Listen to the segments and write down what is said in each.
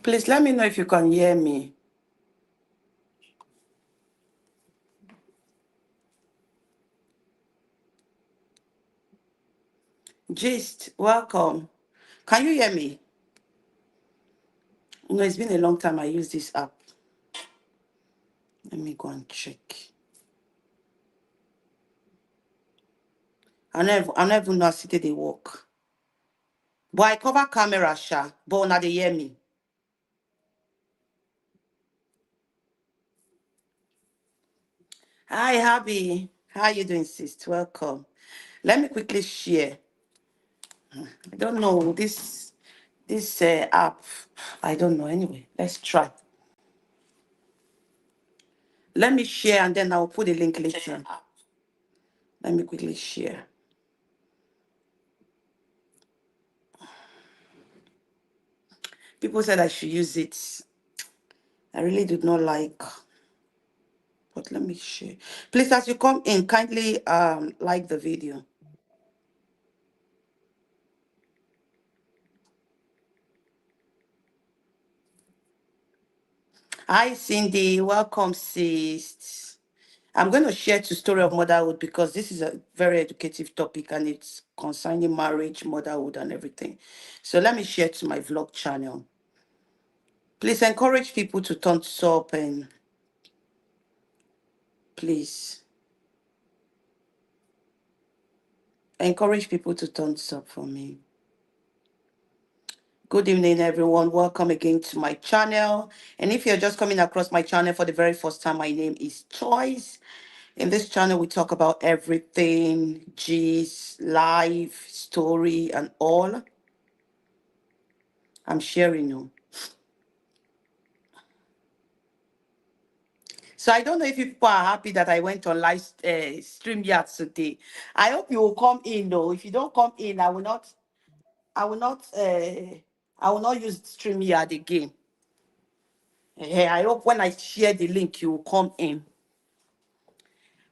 Please let me know if you can hear me. Gist, welcome. Can you hear me? No, it's been a long time I use this app. Let me go and check. I never even know how city they work. But I cover camera, sha. But now they hear me. Hi, Abby. How you doing, sis? Welcome. Let me quickly share. I don't know this app. I don't know. Anyway, let's try. Let me share and then I'll put the link later. Let me quickly share. People said I should use it. I really did not like, but let me share. Please, as you come in, kindly like the video. Hi, Cindy. Welcome, sis. I'm going to share the story of motherhood because this is a very educative topic and it's concerning marriage, motherhood, and everything. So let me share to my vlog channel. Please encourage people to thumbs up and please encourage people to thumbs up for me. Good evening, everyone. Welcome again to my channel. And if you're just coming across my channel for the very first time, my name is Choice. In this channel, we talk about everything, gist, life, story, and all. I'm sharing you. So I don't know if people are happy that I went on live stream yard today. I hope you will come in though. If you don't come in, I will not, I will not use StreamYard again. I hope when I share the link, you will come in.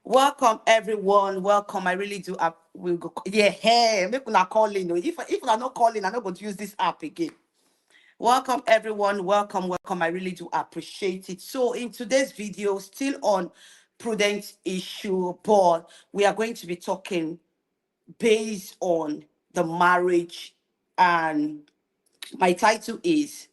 Welcome everyone. Welcome. I really do. Will go. Yeah, hey, make una call in. If you are not calling, I'm not going to use this app again. Welcome everyone. Welcome, welcome. I really do appreciate it. So in today's video, still on prudent issue, but we are going to be talking based on the marriage, and my title is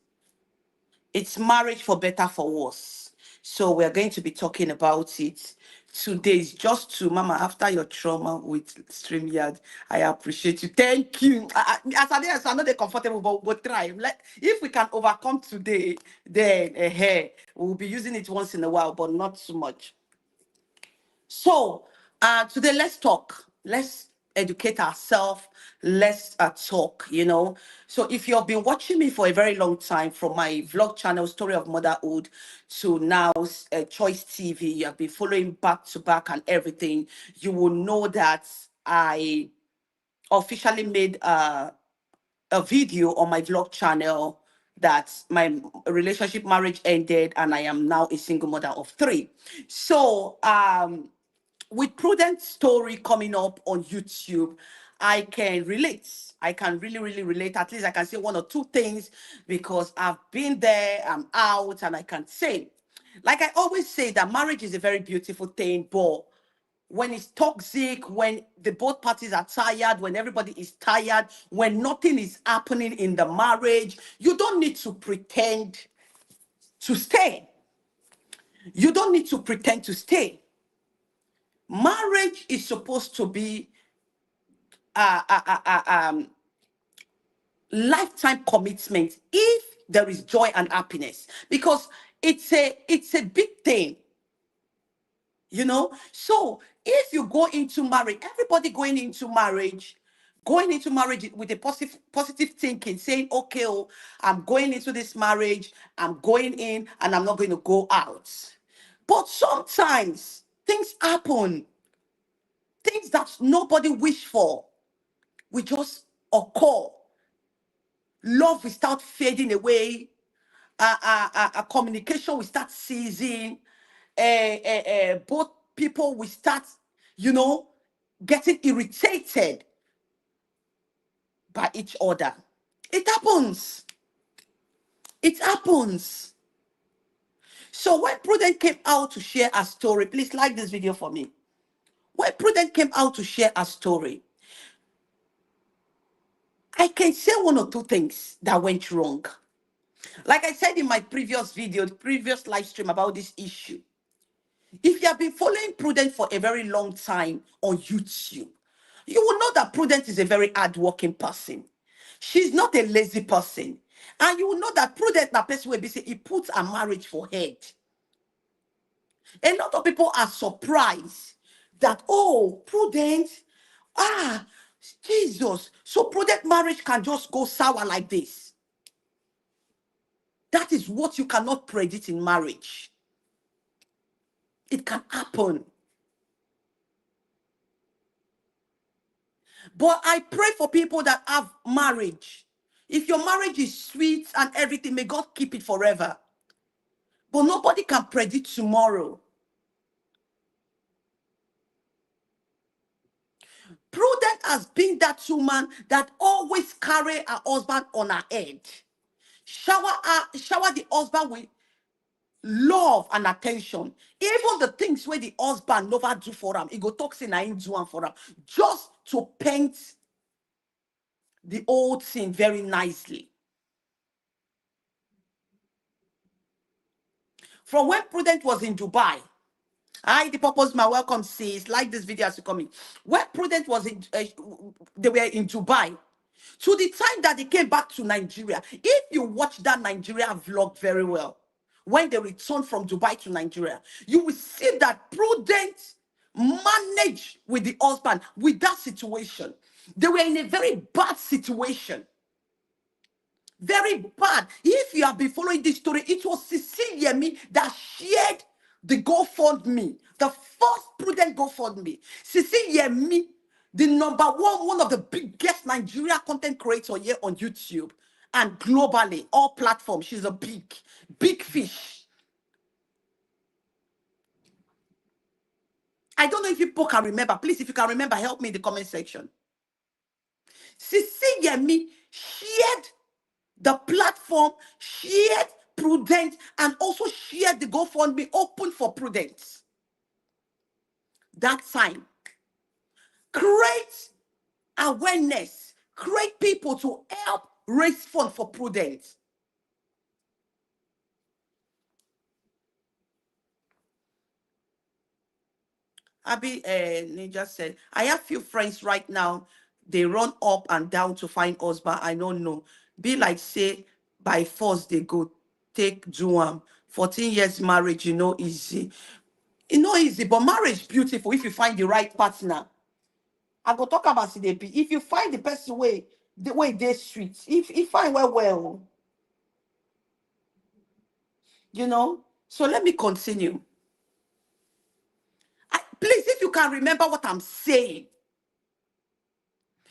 It's Marriage for Better for Worse. So we're going to be talking about it today. It's just to Mama, after your trauma with StreamYard, I appreciate you. Thank you. As I know they're comfortable, but try. If we can overcome today, then we'll be using it once in a while, but not too much. So, today let's talk. Let's educate ourselves. Let's talk, you know. So, if you've been watching me for a very long time, from my vlog channel, Story of Motherhood, to now Choice TV, you have been following back to back and everything, you will know that I officially made a video on my vlog channel that my relationship marriage ended and I am now a single mother of three. So, with Prudent story coming up on YouTube, I can relate. I can really, really relate. At least I can say one or two things because I've been there, I'm out, and I can say, like I always say, that marriage is a very beautiful thing, but when it's toxic, when the both parties are tired, when everybody is tired, when nothing is happening in the marriage, you don't need to pretend to stay. You don't need to pretend to stay. Marriage is supposed to be uh, uh, uh, uh, um, lifetime commitment if there is joy and happiness, because it's a big thing, you know. So if you go into marriage, everybody going into marriage with a positive thinking, saying, okay, oh, I'm going into this marriage, I'm going in and I'm not going to go out. But sometimes things happen, things that nobody wish for, we just occur. Love will start fading away. Communication will start ceasing. Both people will start, you know, getting irritated by each other. It happens. It happens. So when Prudent came out to share her story, please like this video for me. When Prudent came out to share her story, I can say one or two things that went wrong. Like I said in my previous video, the previous live stream about this issue, if you have been following Prudent for a very long time on YouTube, you will know that Prudent is a very hardworking person. She's not a lazy person. And you will know that Prudent, that person will be saying, he puts a marriage for head. A lot of people are surprised that, oh, Prudent, ah, Jesus, so Prudent marriage can just go sour like this. That is what you cannot predict in marriage. It can happen. But I pray for people that have marriage. If your marriage is sweet and everything, may God keep it forever. But nobody can predict tomorrow. Prudent has been that woman that always carry her husband on her head. Shower the husband with love and attention. Even the things where the husband never do for him, he go talk say na him do am for him, just to paint the old scene very nicely. From when Prudent was in Dubai, hi, the purpose, my welcome, sis. Like this video as you come in. When Prudent was in, they were in Dubai. To the time that they came back to Nigeria, if you watch that Nigeria vlog very well, when they returned from Dubai to Nigeria, you will see that Prudent managed with the husband with that situation. They were in a very bad situation. Very bad. If you have been following this story, it was Cecilia me that shared the GoFundMe, the first Prudent GoFundMe. Cecilia me, the number one of the biggest Nigeria content creator here on YouTube and globally, all platforms. She's a big fish. I don't know if people can remember. Please, if you can remember, help me in the comment section. Cecilia me shared the platform, shared Prudent, and also shared the GoFundMe open for Prudent. That time, create awareness, create people to help raise funds for Prudent. Abby Ninja said, I have few friends right now. They run up and down to find husband. I don't know. Be like say by force they go take do 14 years marriage, easy. It's not easy, but marriage beautiful if you find the right partner. I go talk about CDP. If you find the person the way they street, if find well, So let me continue. Please, if you can remember what I'm saying,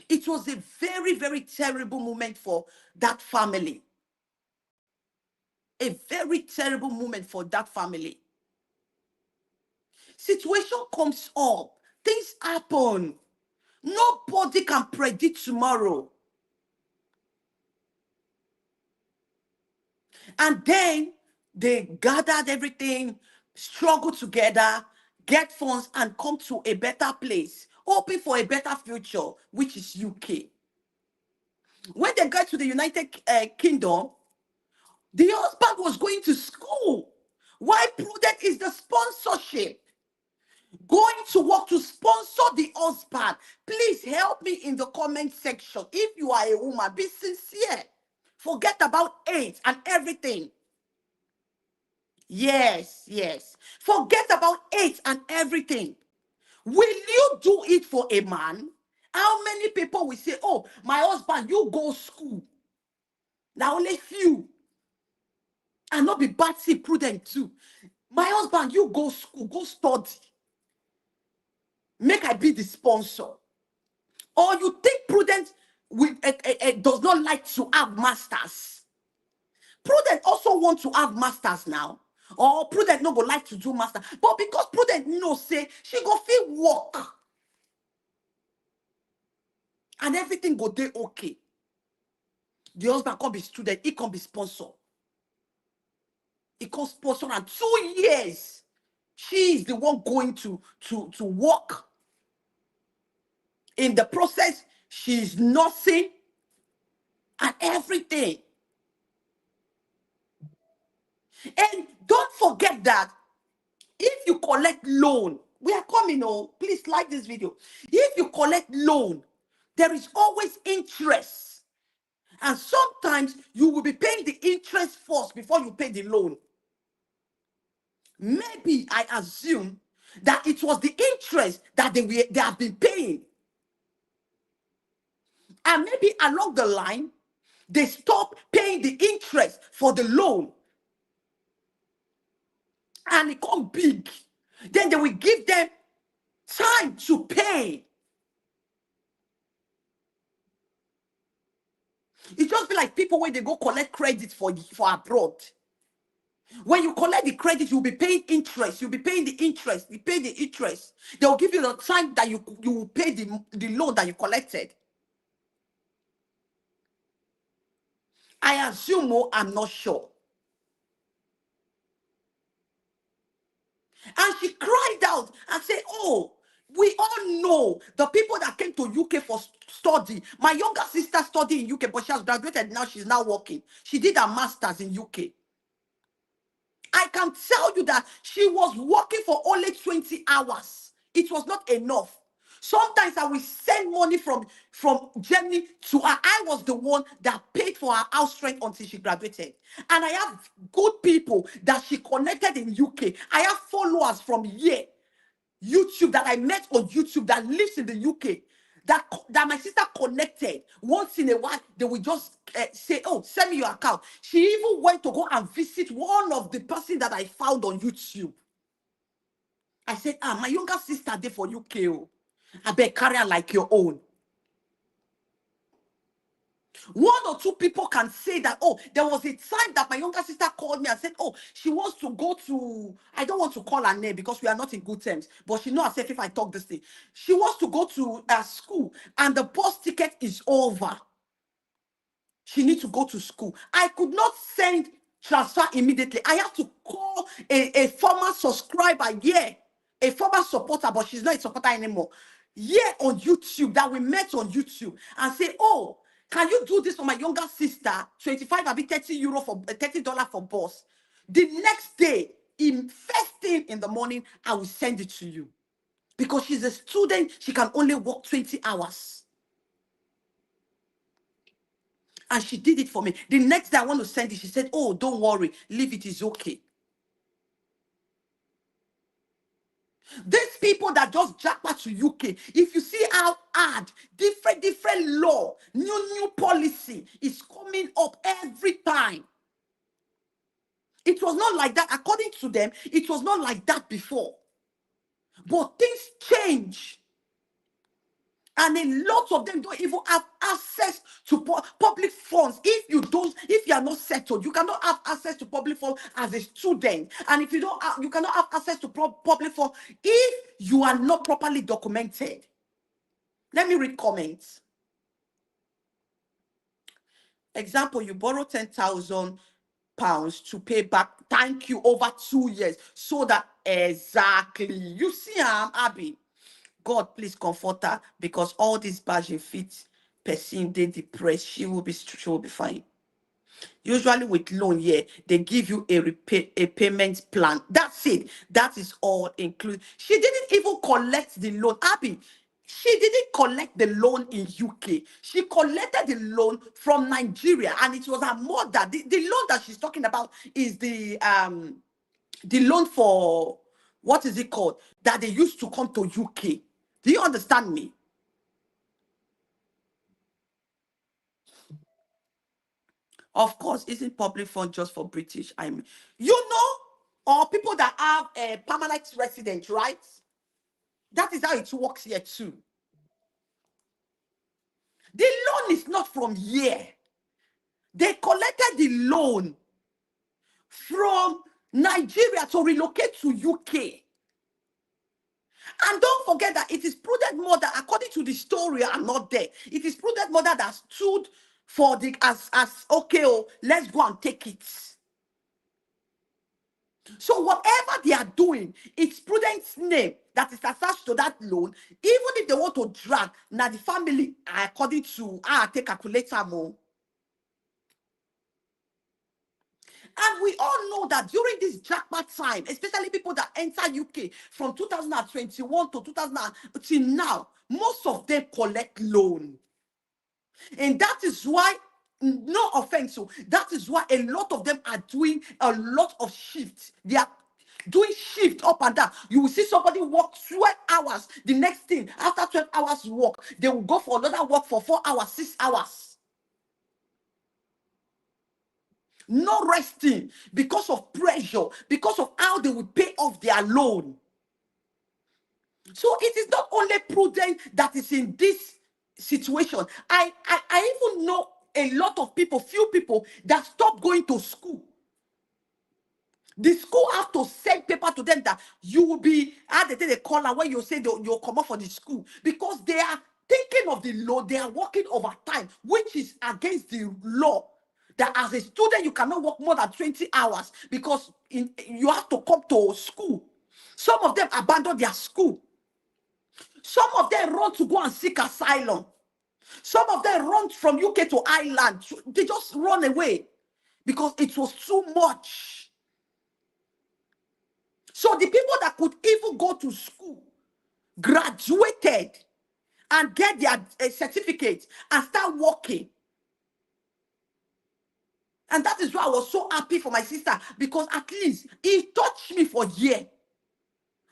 it was a very, very terrible moment for that family. A very terrible moment for that family. Situation comes up. Things happen. Nobody can predict tomorrow. And then they gathered everything, struggle together, get funds, and come to a better place, hoping for a better future, which is UK. When they got to the United Kingdom, the husband was going to school. Why Prudent is the sponsorship? Going to work to sponsor the husband. Please help me in the comment section. If you are a woman, be sincere. Forget about age and everything. Yes. Forget about age and everything. Will you do it for a man? How many people will say, oh, my husband, you go school? Now only few. And not be bad, see Prudent too. My husband, you go school, go study. Make I be the sponsor. Or you think Prudent does not like to have masters? Prudent also want to have masters now. Or Prudent no go like to do master. But because Prudent no say, she go feel work. And everything go dey okay. The husband can be student, he can be sponsor. It could sponsor her 2 years. She is the one going to work. In the process, she's nursing and everything. And don't forget that if you collect loan, we are coming, oh, please like this video. If you collect loan, there is always interest. And sometimes you will be paying the interest first before you pay the loan. Maybe I assume that it was the interest that they have been paying. And maybe along the line, they stop paying the interest for the loan. And it come big. Then they will give them time to pay. It just be like people when they go collect credit for abroad. When you collect the credit, you'll be paying interest. You'll be paying the interest. You pay the interest. They'll give you the time that you will pay the loan that you collected. I assume, oh, I'm not sure. And she cried out and said, oh, we all know the people that came to UK for study. My younger sister studied in UK, but she has graduated now. She's now working. She did her master's in UK. I can tell you that she was working for only 20 hours. It was not enough. Sometimes I will send money from Germany to her. I was the one that paid for her house rent until she graduated. And I have good people that she connected in UK. I have followers from here, YouTube, that I met on YouTube that lives in the UK. That my sister connected. Once in a while, they will just say, oh, send me your account. She even went to go and visit one of the person that I found on YouTube. I said, my younger sister there for UK. Oh. I bet carry her like your own. One or two people can say that, oh, there was a time that my younger sister called me and said, oh, she wants to go to, I don't want to call her name because we are not in good terms, but she knows herself if I talk this thing. She wants to go to school and the bus ticket is over. She needs to go to school. I could not send transfer immediately. I have to call a former subscriber, a former supporter, but she's not a supporter anymore. On YouTube, that we met on YouTube, and say, oh, can you do this for my younger sister? 25, I'll be €30 for $30 for bus. The next day, first thing in the morning, I will send it to you. Because she's a student, she can only work 20 hours. And she did it for me. The next day I want to send it, she said, oh, don't worry, leave it, is okay. These people that just jackpot to UK, if you see how hard, different law, new policy is coming up every time. It was not like that. According to them, it was not like that before. But things change. And a lot of them don't even have access to public funds. If you are not settled, you cannot have access to public funds as a student. And if you don't have, you cannot have access to public funds if you are not properly documented. Let me read comments. Example, you borrow £10,000 to pay back. Thank you, over 2 years. So that exactly. You see, Abby. God, please comfort her, because all this badging fit person, they depressed. She will be fine. Usually with loan, they give you a payment plan. That's it. That is all included. She didn't even collect the loan. Abby, she didn't collect the loan in UK. She collected the loan from Nigeria, and it was her mother. The loan that she's talking about is the loan for, what is it called? That they used to come to UK. Do you understand me? Of course, isn't public fund just for British? Or people that have a permanent residence, right? That is how it works here too. The loan is not from here. They collected the loan from Nigeria to relocate to UK. And don't forget that it is Prudent mother, according to the story, I'm not there. It is Prudent mother that stood for the as okay, oh, let's go and take it. So whatever they are doing, it's Prudent's name that is attached to that loan. Even if they want to drag, now the family, according to take calculator more. And we all know that during this jackpot time, especially people that enter UK from 2021 to 2000 till now, most of them collect loan. And that is why, no offense, so that is why a lot of them are doing a lot of shifts. They are doing shift up and down. You will see somebody work 12 hours. The next thing, after 12 hours work, they will go for another work for 4 hours, 6 hours. No resting because of pressure, because of how they will pay off their loan. So it is not only Prudent that is in this situation. I even know a lot of people, few people that stop going to school. The school have to send paper to them that you will be, how they call and when you say you'll come up for the school, because they are thinking of the law. They are working overtime, which is against the law. That as a student, you cannot work more than 20 hours because you have to come to school. Some of them abandon their school. Some of them run to go and seek asylum. Some of them run from UK to Ireland. They just run away because it was too much. So the people that could even go to school, graduated, and get their certificate and start working. And that is why I was so happy for my sister, because at least it touched me for a year.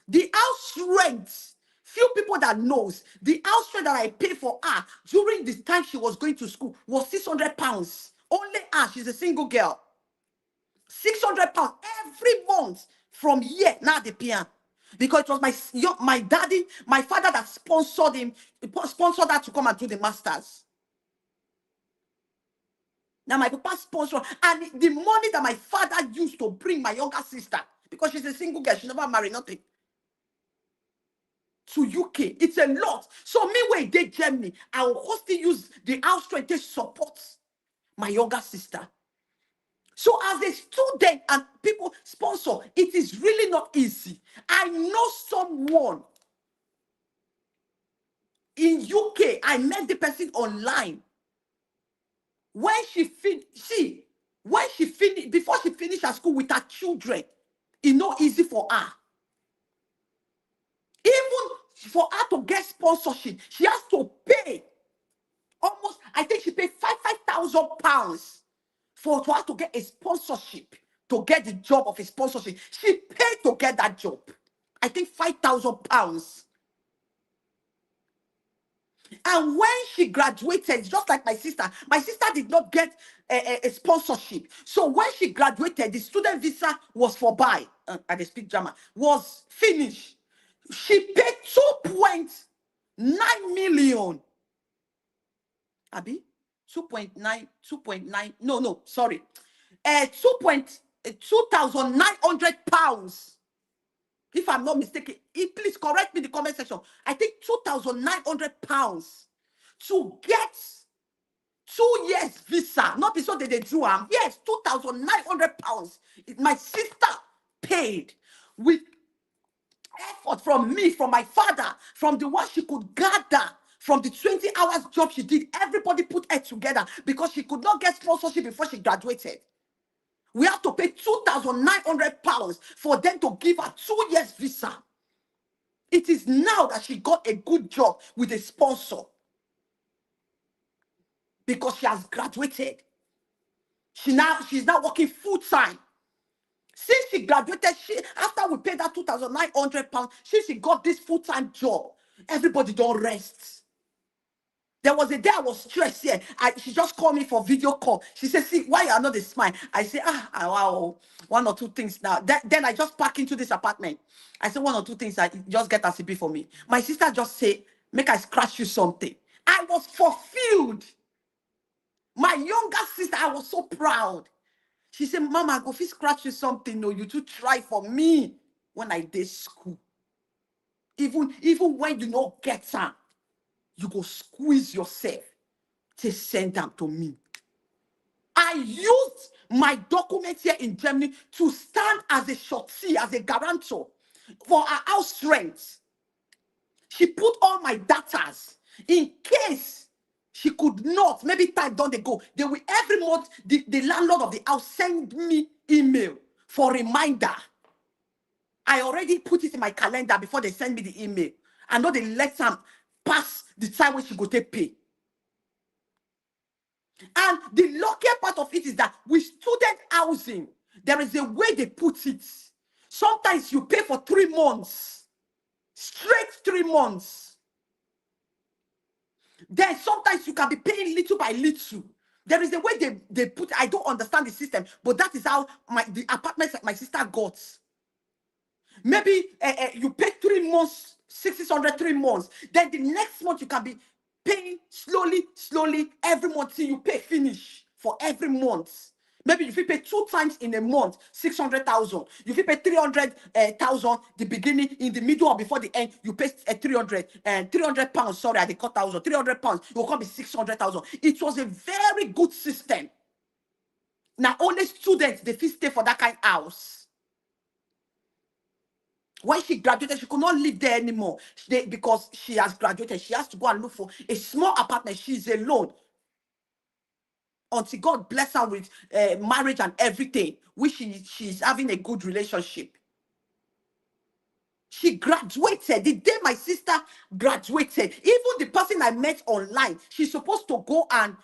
The house rent, few people that knows, the house rent that I paid for her during the time she was going to school was 600 pounds. Only her, she's a single girl. 600 pounds every month from here. Now the pian. Because it was my daddy, my father that sponsored him, sponsored her to come and do the masters. Now my papa sponsored, and the money that my father used to bring my younger sister, because she's a single girl, she never married, nothing, to UK. It's a lot. So me when they Germany, I will still use the house rent to support my younger sister. So as a student and people sponsor, it is really not easy. I know someone in UK. I met the person online. When she finished, before she finished her school with her children, it's not easy for her. Even for her to get sponsorship, she has to pay almost, I think she paid 5,000 pounds for her to get a sponsorship, to get the job of a sponsorship. She paid to get that job. I think 5,000 pounds. And when she graduated, just like my sister did not get a sponsorship. So when she graduated, the student visa was for buy, and they speak German, was finished. She paid 2.9 million. Abi? 2.9, no, sorry. 2,900 pounds. If I'm not mistaken, please correct me in the comment section. I think 2,900 pounds to get 2 years visa. Not because they drew am. Yes, 2,900 pounds. My sister paid with effort from me, from my father, from the one she could gather, from the 20 hours job she did. Everybody put it together because she could not get sponsorship before she graduated. We have to pay 2,900 pounds for them to give her 2 years visa. It is now that she got a good job with a sponsor because she has graduated. She's now working full time. Since she graduated, after we paid that 2,900 pounds, since she got this full time job, everybody don't rest. There was a day I was stressed here. She just called me for video call. She said, "See, why you are not a smile?" I said, wow, one or two things now. Then I just pack into this apartment. I said, one or two things, I just get a CP for me. My sister just said, "Make I scratch you something." I was fulfilled. My younger sister, I was so proud. She said, "Mama, go fit scratch you something. No, you too try for me when I did school. Even when you don't get some, you go squeeze yourself to send them to me." I used my documents here in Germany to stand as a shortee, as a guarantor for our house rent. She put all my datas in case she could not, maybe time don't they go. They will every month, the landlord of the house send me email for reminder. I already put it in my calendar before they send me the email. I know they let them pass the time when she go take pay. And the luckier part of it is that with student housing, there is a way they put it. Sometimes you pay for 3 months, straight 3 months. Then sometimes you can be paying little by little. There is a way they put, I don't understand the system, but that is how the apartments that my sister got. Maybe you pay 3 months, 600, 3 months. Then the next month you can be paying slowly, slowly, every month till you pay finish for every month. Maybe if you pay 2 times in a month, 600,000. If you pay 300,000 the beginning, in the middle, or before the end, you pay 300 and 300 pounds. Sorry, I cut 1,000. 300 pounds. It will come be 600,000. It was a very good system. Now only students they fit stay for that kind of house. When she graduated, she could not live there anymore. Because she has graduated, she has to go and look for a small apartment. She's alone. Until God bless her with marriage and everything, which she's having a good relationship. She graduated. The day my sister graduated, even the person I met online, she's supposed to go and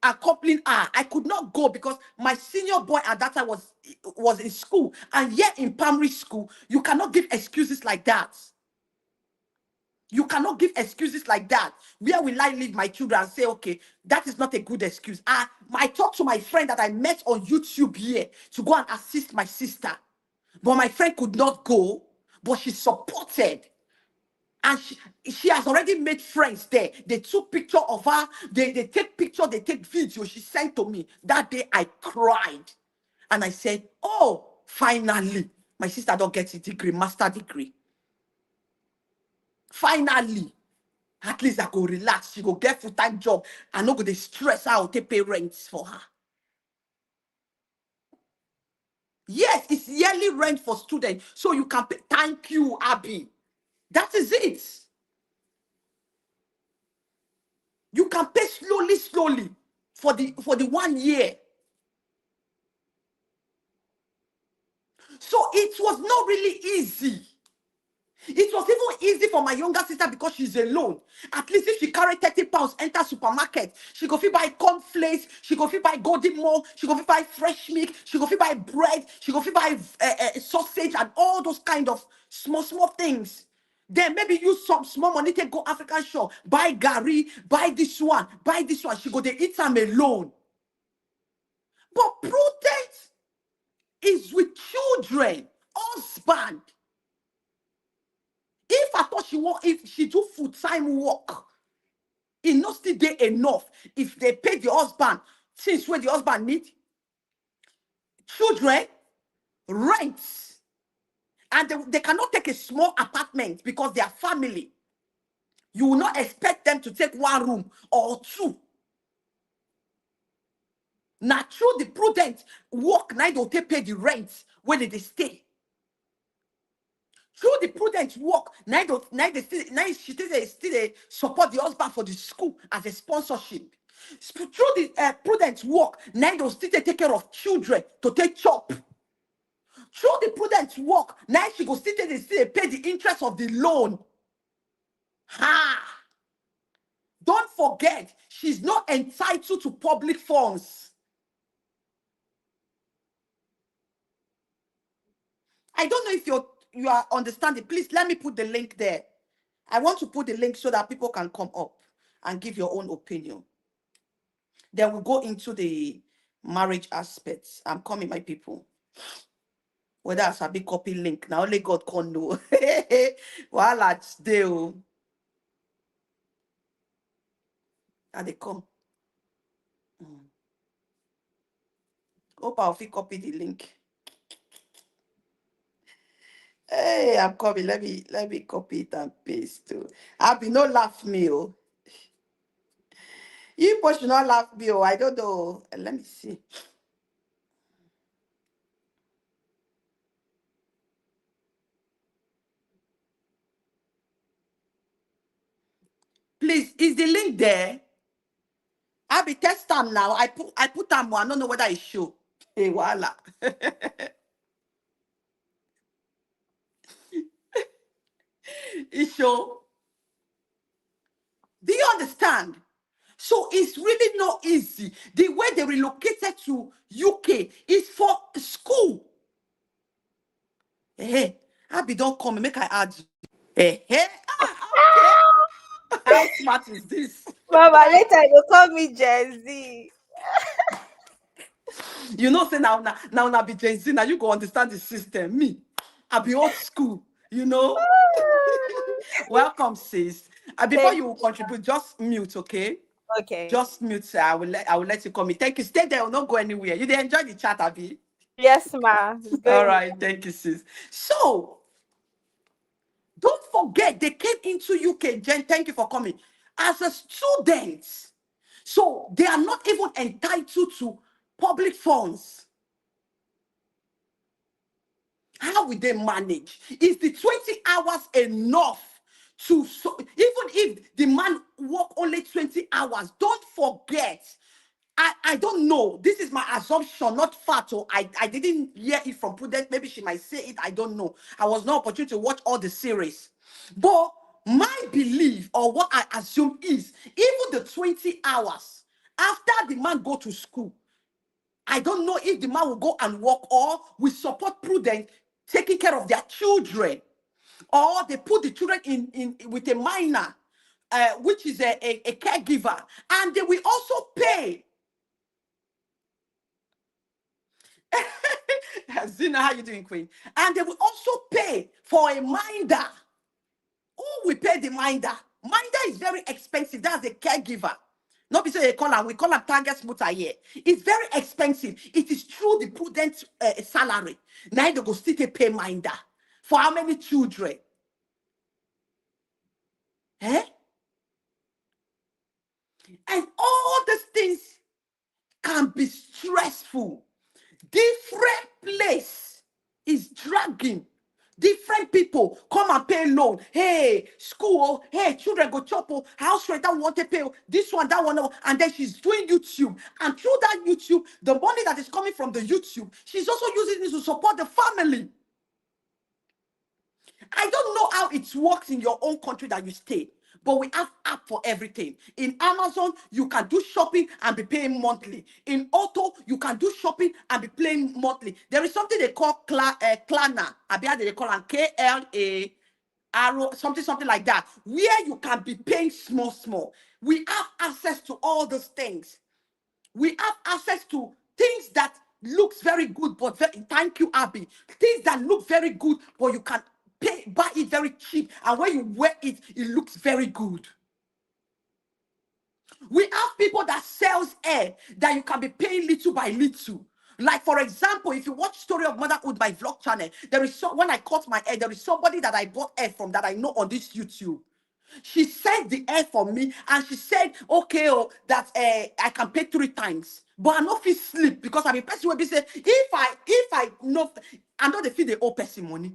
accompany her. I could not go because my senior boy at that time was in school. And yet in primary school, you cannot give excuses like that. You cannot give excuses like that. Where will I leave my children and say, okay, that is not a good excuse? I talked to my friend that I met on YouTube here to go and assist my sister. But my friend could not go, but she supported. And she has already made friends there. They took picture of her. They take picture, they take video. She sent to me. That day I cried. And I said, oh, finally, my sister don't get a degree, master degree. Finally. At least I go relax. She go get full-time job. I no go dey stress out, take pay rents for her. Yes, it's yearly rent for students. So you can pay. Thank you, Abby. That is it. You can pay slowly, slowly for the 1 year. So it was not really easy. It was even easy for my younger sister because she's alone. At least if she carry 30 pounds, enter supermarket, she go fit buy cornflakes, she go fit buy golden more, she go fit buy fresh milk, she go fit buy bread, she go fit buy sausage and all those kind of small things. Then maybe use some small money to go African shop, buy gari, buy this one, buy this one. She go they eat them alone. But Prudent is with children, husband. If I thought if she do full-time work, it not still dey enough. If they pay the husband, since when the husband need children, rent, and they cannot take a small apartment because they are family. You will not expect them to take 1 room or 2. Now, through the Prudent work, now they pay the rent when they stay. Through the Prudent work, now she still support the husband for the school as a sponsorship. Through the Prudent work, now they still take care of children to take chop. Through the Prudent work, now she go still pay the interest of the loan. Don't forget, she's not entitled to public funds. I don't know if you are understanding. Please let me put the link there. I want to put the link so that people can come up and give your own opinion. Then we'll go into the marriage aspects. I'm coming, my people. Whether it's a big copy link. Now only God can know. While I still. And they come. Hope I'll fit copy the link. Hey, I'm coming. Let me copy it and paste too. Abby, no laugh me, oh. You should not laugh me, oh. I don't know. Let me see. Please, is the link there? I'll be test them now. I put them. I don't know whether it show. Hey, voila. It show. Do you understand? So it's really not easy. The way they relocated to UK is for school. Hey, Abby, don't come. Make I add you. Hey. Okay. How smart is this? Mama, later you go call me Gen Z. You know, say now be Gen Z. Now you go understand the system. Me, I be old school. You know. Welcome, sis. Before Thank you contribute, just mute, okay? Okay. Just mute, sir. I will let you come in. Thank you. Stay there. Will not go anywhere. You did enjoy the chat, Abby. Yes, ma. It's All going. right. Thank you, sis. So don't forget they came into UK. Jen, thank you for coming as a student. So they are not even entitled to public funds. How will they manage? Is the 20 hours enough to even if the man work only 20 hours? Don't forget. I don't know. This is my assumption, not fact. So I didn't hear it from Prudent. Maybe she might say it. I don't know. I was not opportunity to watch all the series. But my belief or what I assume is even the 20 hours after the man go to school, I don't know if the man will go and work or we support Prudent taking care of their children, or they put the children in with a minor, which is a caregiver, and they will also pay. Zina, how you doing, Queen? And they will also pay for a minder. Who will pay the minder? Minder is very expensive. That's a caregiver. Not because they call them, we call them target smutter here. It's very expensive. It is through the Prudent salary. Now they go still take pay minder. For how many children? Eh? And all these things can be stressful. Different place is dragging. Different people come and pay loan. Hey, school. Hey, children go chop. House rent that want to pay. This one, that one. And then she's doing YouTube. And through that YouTube, the money that is coming from the YouTube, she's also using it to support the family. I don't know how it works in your own country that you stay, but we have app for everything. In Amazon, you can do shopping and be paying monthly. In Auto, you can do shopping and be paying monthly. There is something they call Klarna. Abia they call it KLA. Arrow, something like that, where you can be paying small. We have access to all those things. We have access to things that looks very good, but thank you, Abby. Things that look very good, but you can buy it very cheap, and when you wear it, it looks very good. We have people that sells hair that you can be paying little by little. Like for example, if you watch Story of Motherhood by Vlog channel, when I cut my hair, there is somebody that I bought hair from that I know on this YouTube. She sent the hair for me and she said, okay, that I can pay 3 times. But I no fit sleep because I'm a person will be say, if I know, I know the feel the old person money.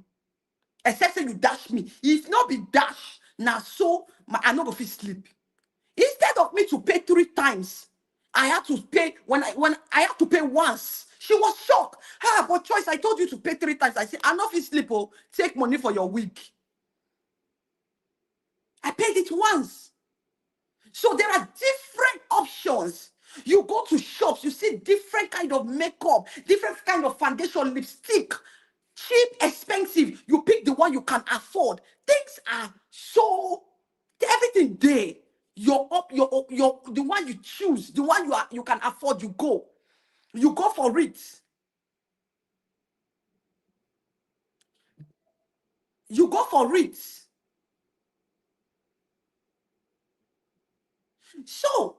Except say you dash me. If not be dash, now so I no go fit sleep. Instead of me to pay 3 times, I had to pay when I had to pay once. She was shocked. But choice, I told you to pay 3 times. I said, I no fit sleep. Oh, take money for your week. I paid it once. So there are different options. You go to shops, you see different kind of makeup, different kind of foundation, lipstick, cheap, expensive. You pick the one you can afford. Things are so everything there. Your the one you choose, the one you can afford. You go for it. You go for it. So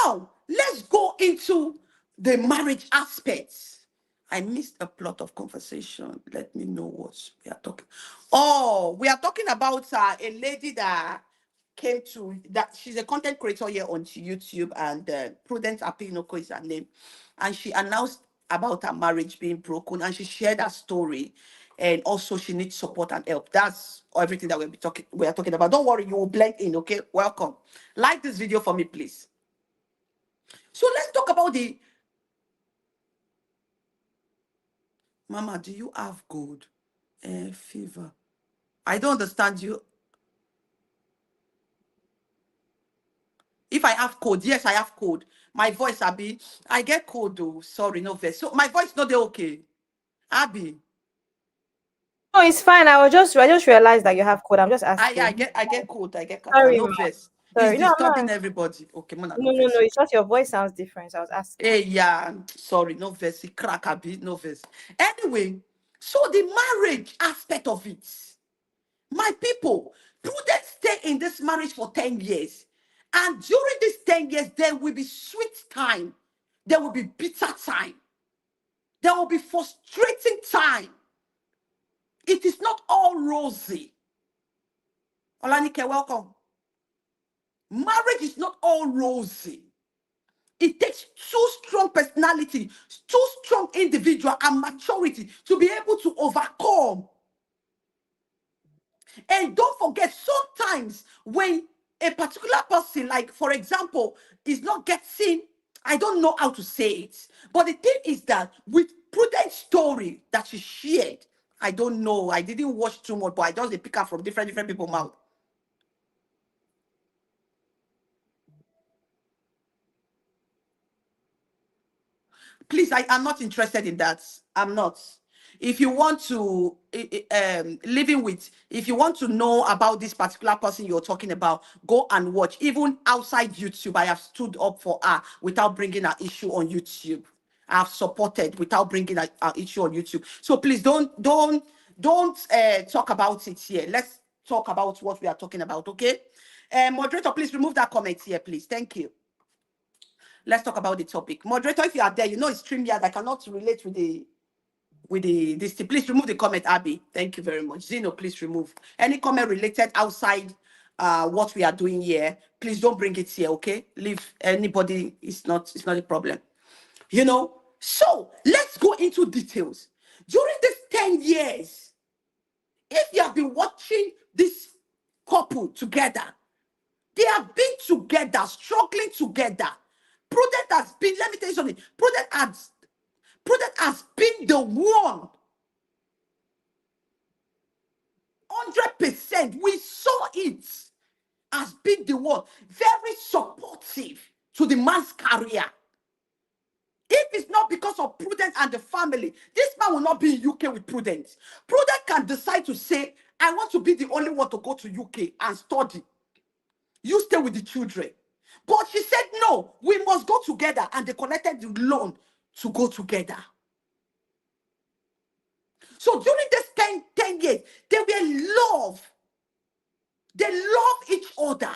now, let's go into the marriage aspects. I missed a plot of conversation. Let me know what we are talking. Oh, we are talking about a lady that came to that. She's a content creator here on YouTube, and Prudent Apinoko is her name, and she announced about her marriage being broken, and she shared her story. and also she needs support and help. That's everything that we are talking about. Don't worry, you will blend in, okay? Welcome. Like this video for me, please. So let's talk about the Mama, do you have cold? Fever. I don't understand you. If I have cold, yes, I have cold. My voice, Abby, I get cold though. Sorry, no verse. So my voice not there, okay. Abby, No, it's fine. I just realized that you have code. I'm just asking. I get cold. I get kata. Sorry, No ma. verse. It's Sorry. No, I'm disturbing not. everybody. Okay, Mona, no No, no, no. verse. It's just your voice sounds different. So I was asking. Hey, yeah, sorry, no verse. It crack a bit, no verse. Anyway, so the marriage aspect of it. My people, Prudent stay in this marriage for 10 years. And during these 10 years, there will be sweet time. There will be bitter time. There will be frustrating time. It is not all rosy. Olanike, welcome. Marriage is not all rosy. It takes two strong personality, two strong individual and maturity to be able to overcome. And don't forget, sometimes when a particular person, like for example, is not getting, I don't know how to say it, but the thing is that with Prudent story that she shared, I don't know, I didn't watch too much, but I just pick up from different people's mouth. Please, I am not interested in that. I'm not. If you want to living with, if you want to know about this particular person you're talking about, go and watch. Even outside YouTube, I have stood up for her without bringing an issue on YouTube. I've supported without bringing an issue on YouTube. So please don't talk about it here. Let's talk about what we are talking about, okay? Moderator, please remove that comment here, please. Thank you. Let's talk about the topic. Moderator, if you are there, you know it's StreamYard. I cannot relate with the this. Please remove the comment, Abby. Thank you very much. Zeno, please remove any comment related outside what we are doing here. Please don't bring it here, okay? Leave anybody. It's not a problem. You know. So let's go into details. During these 10 years, if you have been watching this couple together, they have been together, struggling together. Prudent has been, let me tell you something. Prudent has been the one. 100%. We saw it. Has been the one. Very supportive to the man's career. If it's not because of Prudent and the family, this man will not be in UK with Prudent. Prudent can decide to say, I want to be the only one to go to UK and study. You stay with the children. But she said, no, we must go together. And they collected the loan to go together. So during this 10 years, they were love. They love each other.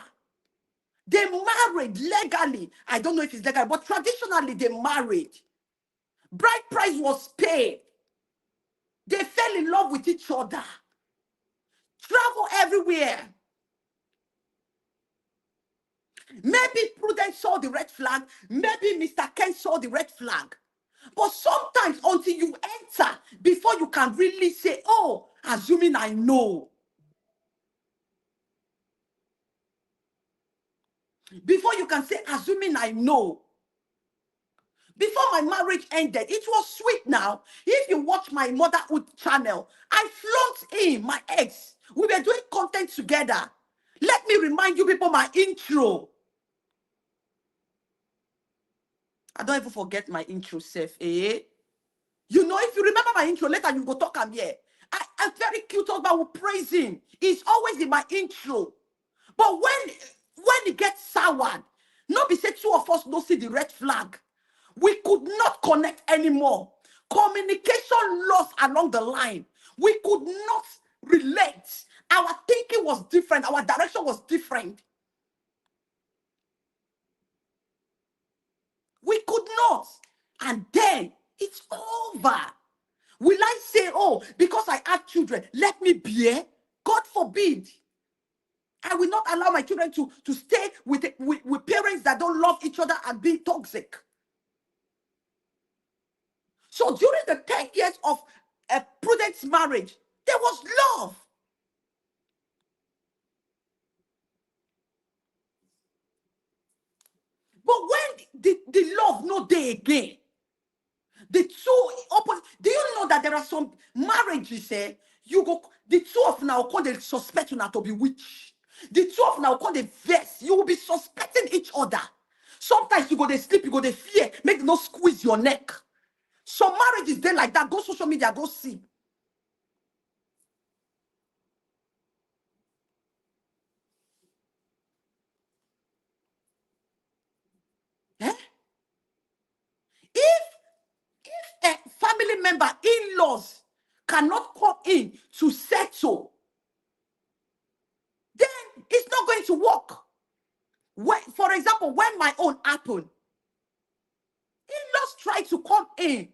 They married legally. I don't know if it's legal, but traditionally they married. Bride price was paid. They fell in love with each other. Travel everywhere. Maybe Prudence saw the red flag. Maybe Mr. Ken saw the red flag. But sometimes until you enter, before you can really say, oh, assuming I know. Before you can say, assuming I know. Before my marriage ended, it was sweet now. If you watch my motherhood channel, I flaunt him, my ex. We were doing content together. Let me remind you people my intro. I don't even forget my intro, self, eh? You know, if you remember my intro, later you go talk am here. I'm very cute husband will praise him. It's always in my intro. But when it gets soured, not be say two of us don't see the red flag. We could not connect anymore. Communication lost along the line. We could not relate. Our thinking was different. Our direction was different. We could not. And then it's over. Will I say, oh, because I have children, let me be here? God forbid. I will not allow my children to stay with parents that don't love each other and be toxic. So during the 10 years of Prudent's marriage, there was love. But when the love no day again, the two open. Do you know that there are some marriages, you go, the two of now call they suspect you not to be witch. The two of now call they vex. You will be suspecting each other. Sometimes you go they sleep, you go they fear, make no squeeze your neck. Some marriages they like that. Go social media, go see. Eh? If a family member, in-laws cannot come in to settle, then it's not going to work. When, for example, when my own happened, in-laws tried to come in,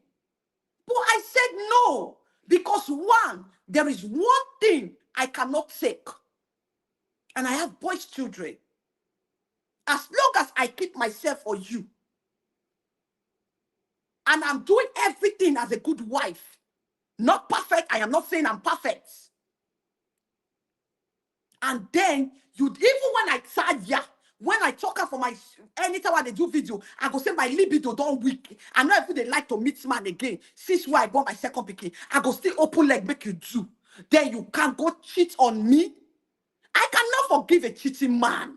but I said no, because one, there is one thing I cannot take, and I have boys' children. As long as I keep myself for you, and I'm doing everything as a good wife, not perfect, I am not saying I'm perfect. And then you, even when I tire, when I talk for my, anytime when they do video, I go say my libido don't weak. I know if they like to meet man again, since where I bought my second pikin, I go still open leg make you do. Then you can't go cheat on me. I cannot forgive a cheating man.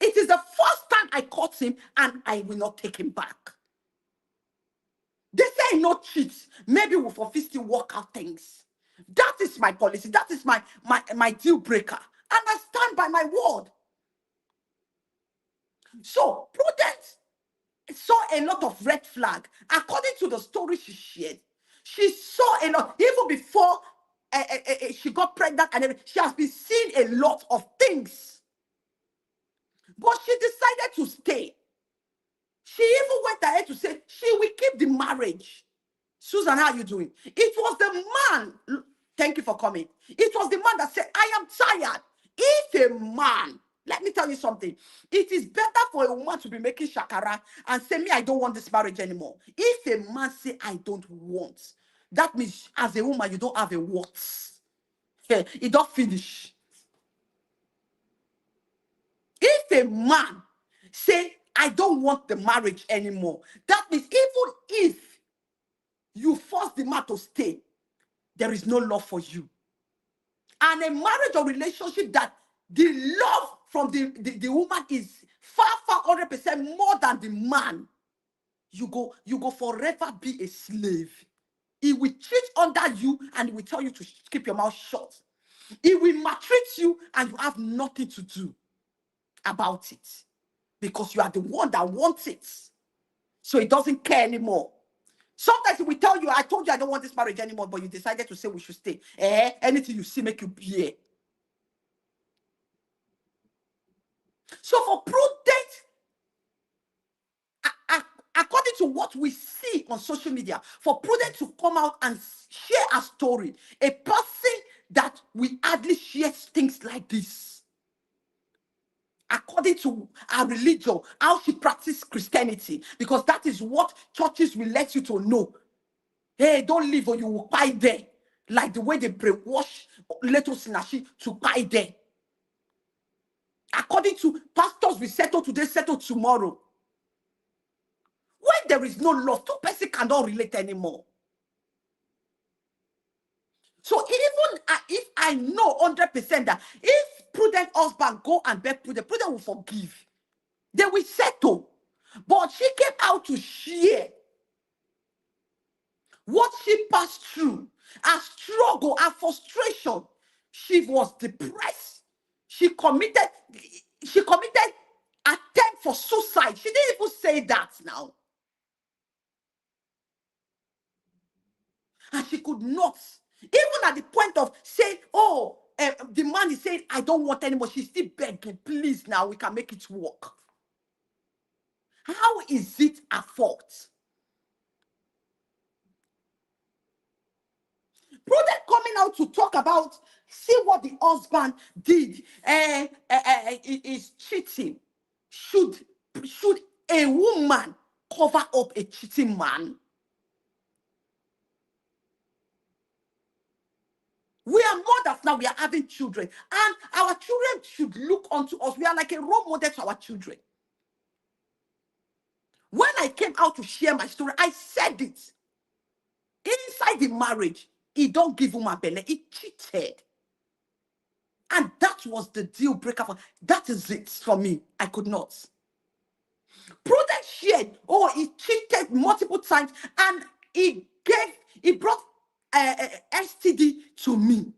It is the first time I caught him and I will not take him back. They say no cheat. Maybe we'll for still work out things. That is my policy. That is my deal breaker. And I stand by my word. So Prudence saw a lot of red flag. According to the story she shared, she saw a lot. Even before she got pregnant and everything, she has been seeing a lot of things. But she decided to stay. She even went ahead to say she will keep the marriage. Susan, how are you doing? It was the man. Thank you for coming. It was the man that said, I am tired. If a man, let me tell you something. It is better for a woman to be making shakara and say, me, I don't want this marriage anymore. If a man say, I don't want, that means as a woman, you don't have a what. It don't finish. If a man say, I don't want the marriage anymore, that means even if you force the man to stay, there is no love for you. And a marriage or relationship that the love from the woman is far, far 100% more than the man, you go forever be a slave. He will cheat under you and he will tell you to keep your mouth shut. He will maltreat you and you have nothing to do about it because you are the one that wants it. So he doesn't care anymore. Sometimes he will tell you, I told you I don't want this marriage anymore, but you decided to say we should stay. Anything you see make you bear. So for Prudent, according to what we see on social media, for Prudent to come out and share a story, a person that we hardly share things like this, according to our religion, how she practices Christianity, because that is what churches will let you to know. Hey, don't leave or you will die there. Like the way they brainwash little Sinashi to die there. According to pastors, we settle today, settle tomorrow. When there is no love, two persons cannot relate anymore. So even if I know 100% that if Prudent husband go and beg Prudent, Prudent will forgive. They will settle. But she came out to share what she passed through, her struggle, her frustration. She was depressed. She committed attempt for suicide. She didn't even say that now. And she could not. Even at the point of saying, oh, the man is saying, I don't want anymore. She's still begging, please now, we can make it work. How is it a fault? Prudent coming out to talk about, see what the husband did, is cheating. Should a woman cover up a cheating man? We are mothers now. We are having children. And our children should look unto us. We are like a role model to our children. When I came out to share my story, I said it. Inside the marriage, he don't give woman belly. He cheated. And that was the deal breaker. That is it for me. I could not. Prudent shared, oh, he cheated multiple times and he brought STD to me.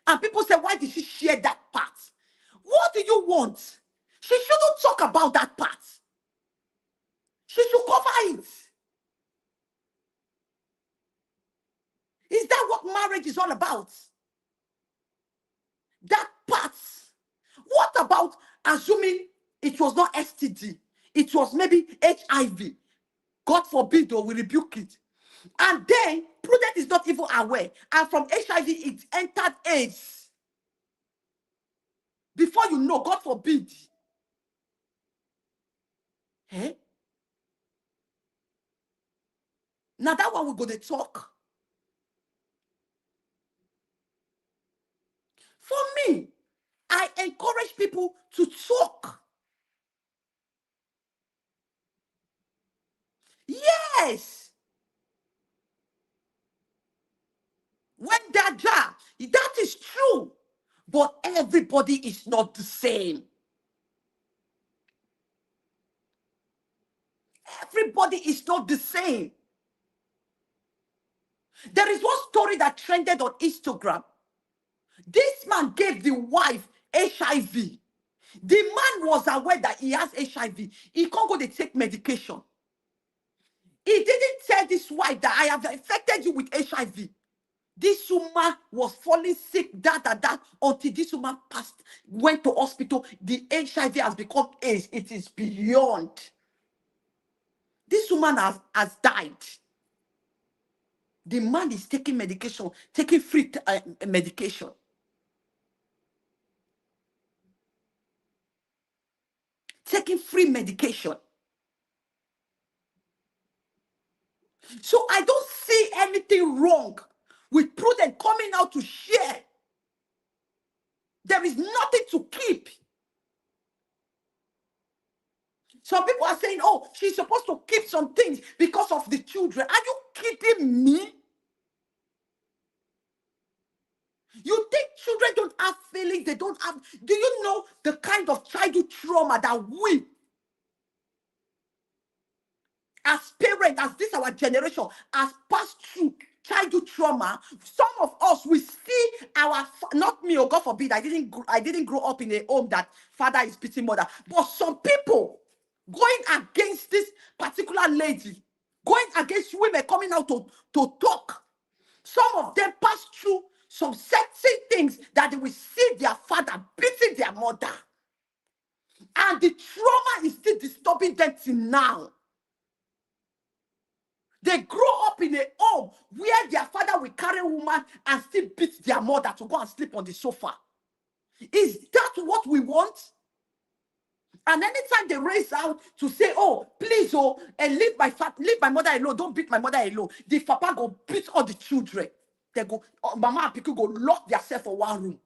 And people say, why did she share that part? What do you want? She shouldn't talk about that part. She should cover it. Is that what marriage is all about? That part. What about assuming it was not STD? It was maybe HIV. God forbid, though, we rebuke it. And then Prudent is not even aware. And from HIV, it entered AIDS. Before you know, God forbid. Eh? Now that one we're going to talk. For me, I encourage people to talk. Yes. When that is true. But everybody is not the same. Everybody is not the same. There is one story that trended on Instagram. This man gave the wife HIV. The man was aware that he has HIV. He can't go to take medication. He didn't tell this wife that I have infected you with HIV. This woman was falling sick, that, until this woman passed, went to hospital. The HIV has become AIDS. It is beyond. This woman has died. The man is taking medication, taking free medication. Taking free medication. So I don't see anything wrong with Prudent coming out to share. There is nothing to keep. Some people are saying, oh, she's supposed to keep some things because of the children. Are you kidding me? You think children don't have feelings? They don't have. Do you know the kind of childhood trauma that we, as parents, as this our generation, has passed through childhood trauma? Some of us, we see not me, or God forbid, I didn't grow up in a home that father is beating mother. But some people going against this particular lady, going against women coming out to talk. Some of them pass through some certain things that they will see their father beating their mother. And the trauma is still disturbing them till now. They grow up in a home where their father will carry a woman and still beat their mother to go and sleep on the sofa. Is that what we want? And anytime they raise out to say, oh, please, and leave my mother alone, don't beat my mother alone, the papa go beat all the children. They go, mama and people go lock themselves for one room.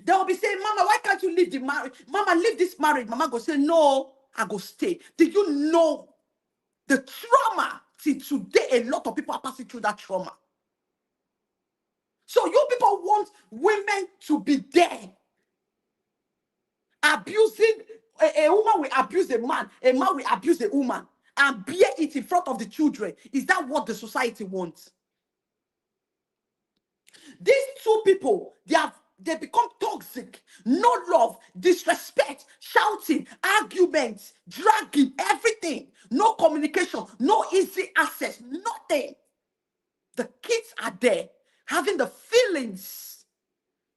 They will be saying, mama, why can't you leave the marriage? Mama, leave this marriage. Mama go say, no, I go stay. Did you know the trauma? See, today, a lot of people are passing through that trauma. So you people want women to be there. Abusing, a woman will abuse a man will abuse a woman, and bear it in front of the children. Is that what the society wants? These two people, they become toxic. No love, disrespect, shouting, arguments, dragging, everything. No communication, no easy access, nothing. The kids are there having the feelings.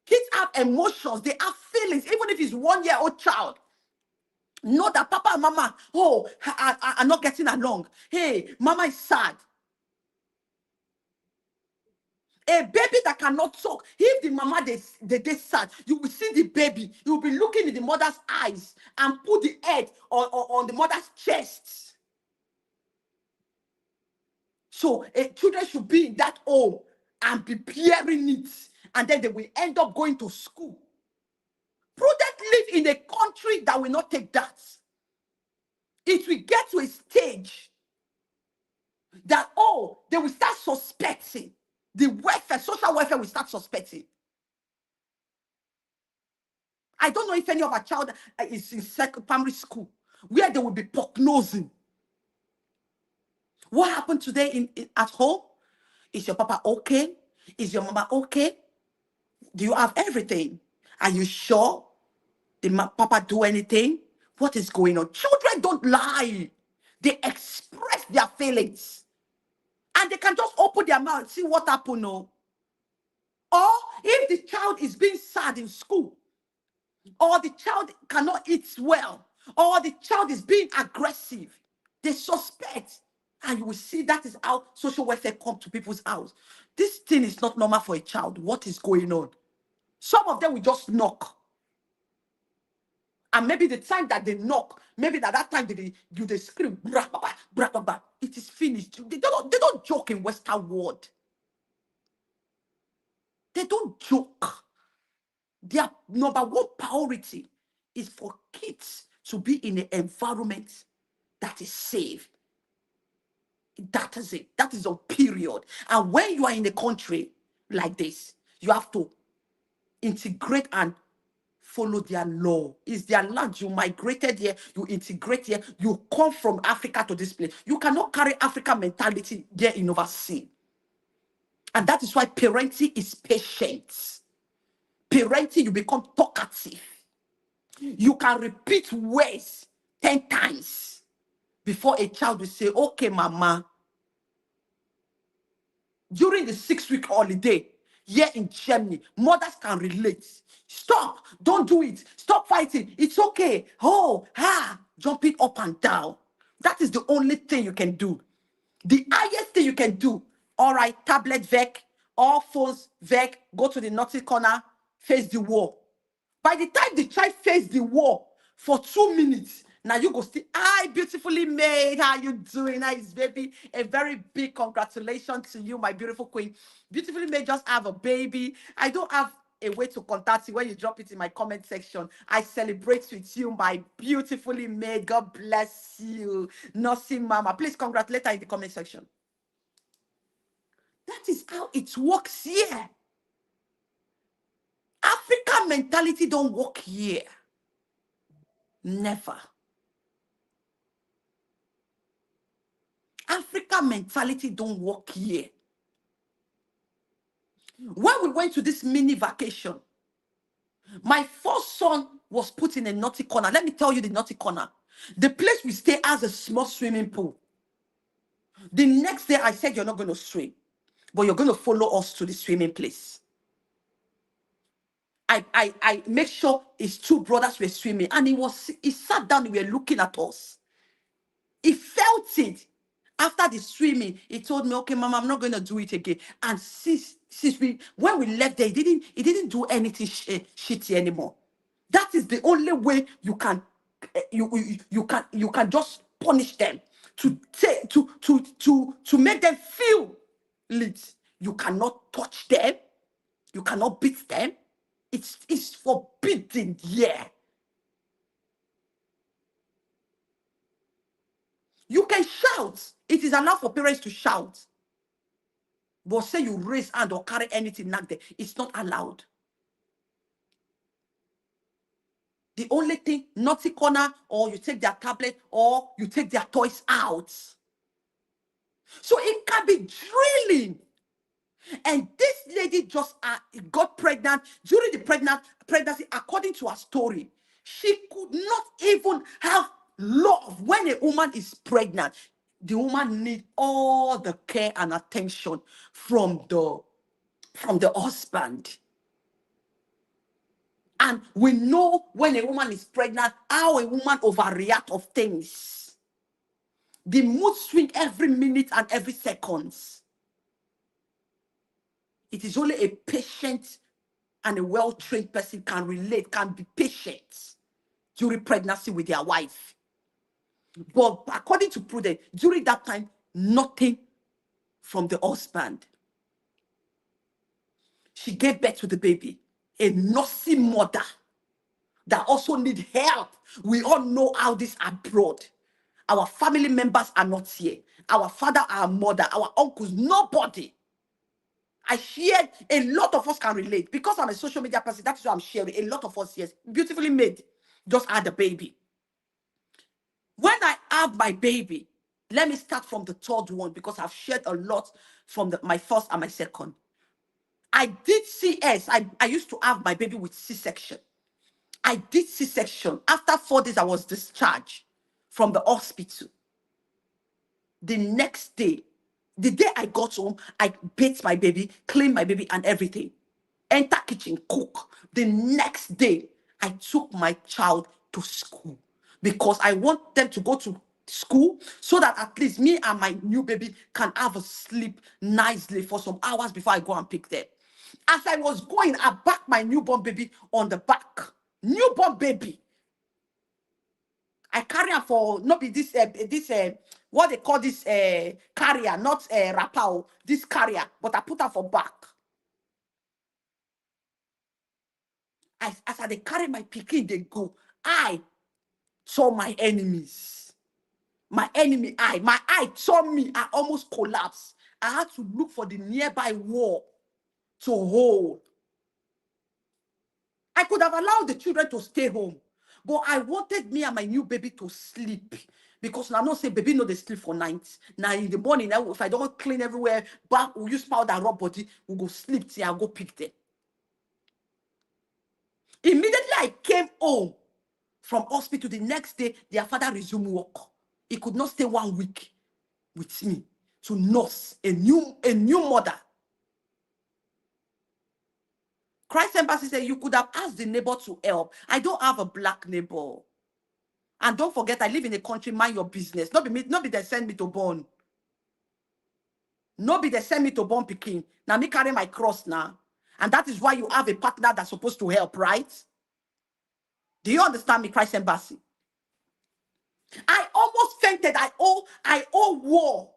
Kids have emotions, they have feelings, even if it's 1-year-old child. Know that papa and mama, are not getting along. Hey, mama is sad. A baby that cannot talk, if the mama they sad, you will see the baby. You will be looking in the mother's eyes and put the head on the mother's chest. So children should be in that home and be bearing it. And then they will end up going to school. Prudent live in a country that will not take that. It will get to a stage that, oh, they will start suspecting. The welfare, social welfare will start suspecting. I don't know if any of our child is in primary school where they will be prognosing. What happened today at home? Is your papa okay? Is your mama okay? Do you have everything? Are you sure? Did papa do anything? What is going on? Children don't lie. They express their feelings. And they can just open their mouth and see what happened. No. Or if the child is being sad in school, or the child cannot eat well, or the child is being aggressive, they suspect. And you will see that is how social welfare come to people's house. This thing is not normal for a child. What is going on? Some of them will just knock. And maybe the time that they knock, maybe that time they scream, bra, bra, bra, bra, bra, it is finished. They don't joke in Western world. They don't joke. Their number one priority is for kids to be in an environment that is safe. That is it. That is a period. And when you are in a country like this, you have to integrate and follow their law. It's their land. You migrated here, you integrate here, you come from Africa to this place. You cannot carry African mentality here in overseas. And that is why parenting is patient. Parenting, you become talkative. You can repeat words 10 times before a child will say, okay, mama. During the 6-week holiday, here in Germany, mothers can relate. Stop, don't do it. Stop fighting. It's okay. Oh, jumping up and down. That is the only thing you can do. The highest thing you can do, all right, tablet vec, all phones vec, go to the naughty corner, face the wall. By the time the child face the wall for 2 minutes, now you go still, hi, beautifully made. How you doing? Nice, baby. A very big congratulations to you, my beautiful queen. Beautifully made, just have a baby. I don't have a way to contact you when you drop it in my comment section. I celebrate with you, my beautifully made. God bless you. Nursing mama. Please congratulate her in the comment section. That is how it works here. African mentality don't work here. Never. African mentality don't work here. When we went to this mini vacation, my first son was put in a naughty corner. Let me tell you the naughty corner. The place we stay has a small swimming pool. The next day I said, you're not going to swim, but you're going to follow us to the swimming place. I make sure his two brothers were swimming, and he sat down, we were looking at us. He felt it. After the swimming, he told me, okay, mama, I'm not going to do it again. And since when we left there, he didn't do anything shitty anymore. That is the only way you can, you can just punish them, to make them feel it. You cannot touch them. You cannot beat them. It's forbidden, yeah. You can shout. It is allowed for parents to shout. But say you raise hand or carry anything like that, it's not allowed. The only thing, naughty corner, or you take their tablet, or you take their toys out. So it can be drilling. And this lady just got pregnant. During the pregnancy, according to her story, she could not even have love. When a woman is pregnant, the woman needs all the care and attention from the husband. And we know when a woman is pregnant, how a woman overreacts of things. The mood swing every minute and every second. It is only a patient and a well-trained person can relate, can be patient during pregnancy with their wife. But according to Prudent, during that time, nothing from the husband. She gave birth to the baby. A nursing mother that also need help. We all know how this abroad. Our family members are not here. Our father, our mother, our uncles, nobody. I shared, a lot of us can relate. Because I'm a social media person, that's why I'm sharing. A lot of us, yes, beautifully made, just had a baby. When I have my baby, let me start from the third one because I've shared a lot from my first and my second. I did CS. I used to have my baby with C-section. I did C-section. After 4 days, I was discharged from the hospital. The next day, the day I got home, I bathed my baby, cleaned my baby and everything. Enter kitchen, cook. The next day, I took my child to school because I want them to go to school so that at least me and my new baby can have a sleep nicely for some hours before I go and pick them. As I was going, I backed my newborn baby on the back. Newborn baby. I carry her for not be this what they call this carrier, not wrapper, this carrier, but I put her for back. As I they carry my pikin, they go. I saw my enemies. My enemy eye. My eye saw me. I almost collapsed. I had to look for the nearby wall to hold. I could have allowed the children to stay home, but I wanted me and my new baby to sleep. Because now, not say baby no they sleep for nights. Now in the morning, if I don't clean everywhere, back we use powder rub body, we go sleep till I go pick them. Immediately I came home from hospital, the next day, their father resumed work. He could not stay 1 week with me to nurse a new mother. Christ Embassy said you could have asked the neighbor to help. I don't have a black neighbor. And don't forget, I live in a country, mind your business. Not be they send me to born. No be they send me to born Peking. Now me carry my cross now. And that is why you have a partner that's supposed to help, right? Do you understand me, Christ Embassy? I almost fainted. I owe war.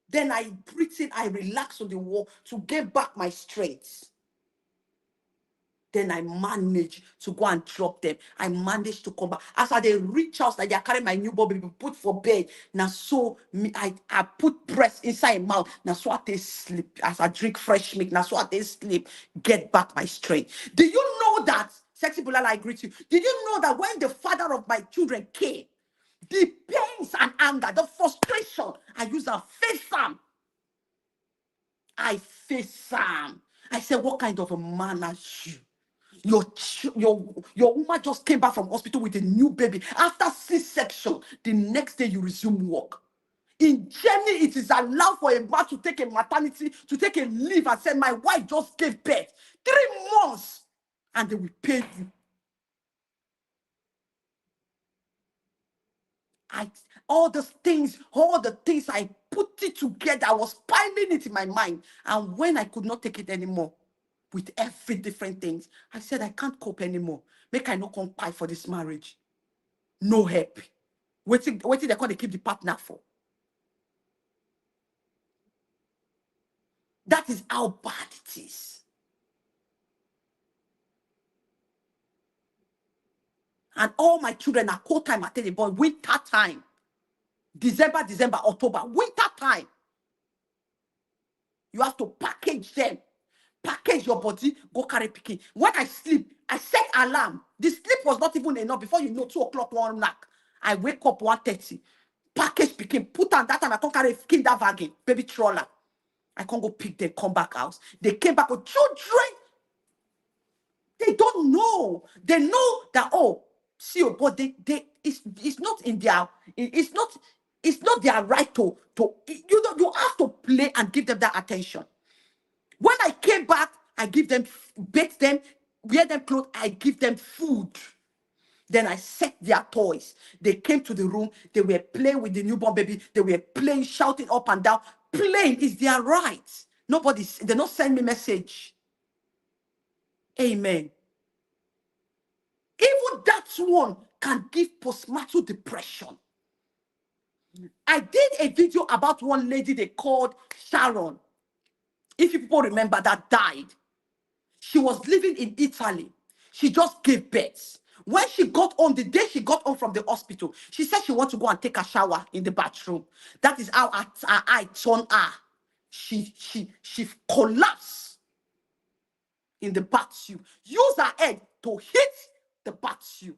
Then I breathe in, I relax on the wall to get back my strength. Then I managed to go and drop them. I managed to come back. As I they reach out, like they are carrying my newborn baby, put for bed. Now so me, I put breast inside my mouth. Now so I they sleep. As I drink fresh milk, now so I they sleep. Get back my strength. Do you know that? Sexy Bulala, I greet you. Did you know that when the father of my children came, the pains and anger, the frustration, I use a face them. I face them. I said, what kind of a man are you? Your woman just came back from hospital with a new baby. After C-section, the next day you resume work. In Germany, it is allowed for a man to take a maternity, to take a leave and say, my wife just gave birth. 3 months. And they will pay you. All the things I put it together. I was piling it in my mind. And when I could not take it anymore, with every different things, I said, I can't cope anymore. Make I not come pie for this marriage. No help. Waiting they call they keep the partner for. That is how bad it is. And all my children are cold time at the boy, winter time. December, October, winter time. You have to package them. Package your body, go carry picking. When I sleep, I set alarm. The sleep was not even enough. Before you know, 2 o'clock, 1 knock. I wake up 1:30. Package picking. Put on that time. I can't carry kinderwagen, baby trawler. I can't go pick them, come back house. They came back with children. They don't know. They know that, oh, see, but it's not in their, it's not their right you have to play and give them that attention. When I came back, I give them, bake them, wear them clothes, I give them food. Then I set their toys. They came to the room, they were playing with the newborn baby, they were playing, shouting up and down. Playing is their right. They don't send me message. Amen. Even that one can give postnatal depression. I did a video about one lady they called Sharon. If you people remember, that died. She was living in Italy. She just gave birth. When she got home, the day she got home from the hospital, she said she wanted to go and take a shower in the bathroom. That is how her eye turned her. She collapsed in the bathroom. Use her head to hit the bathroom.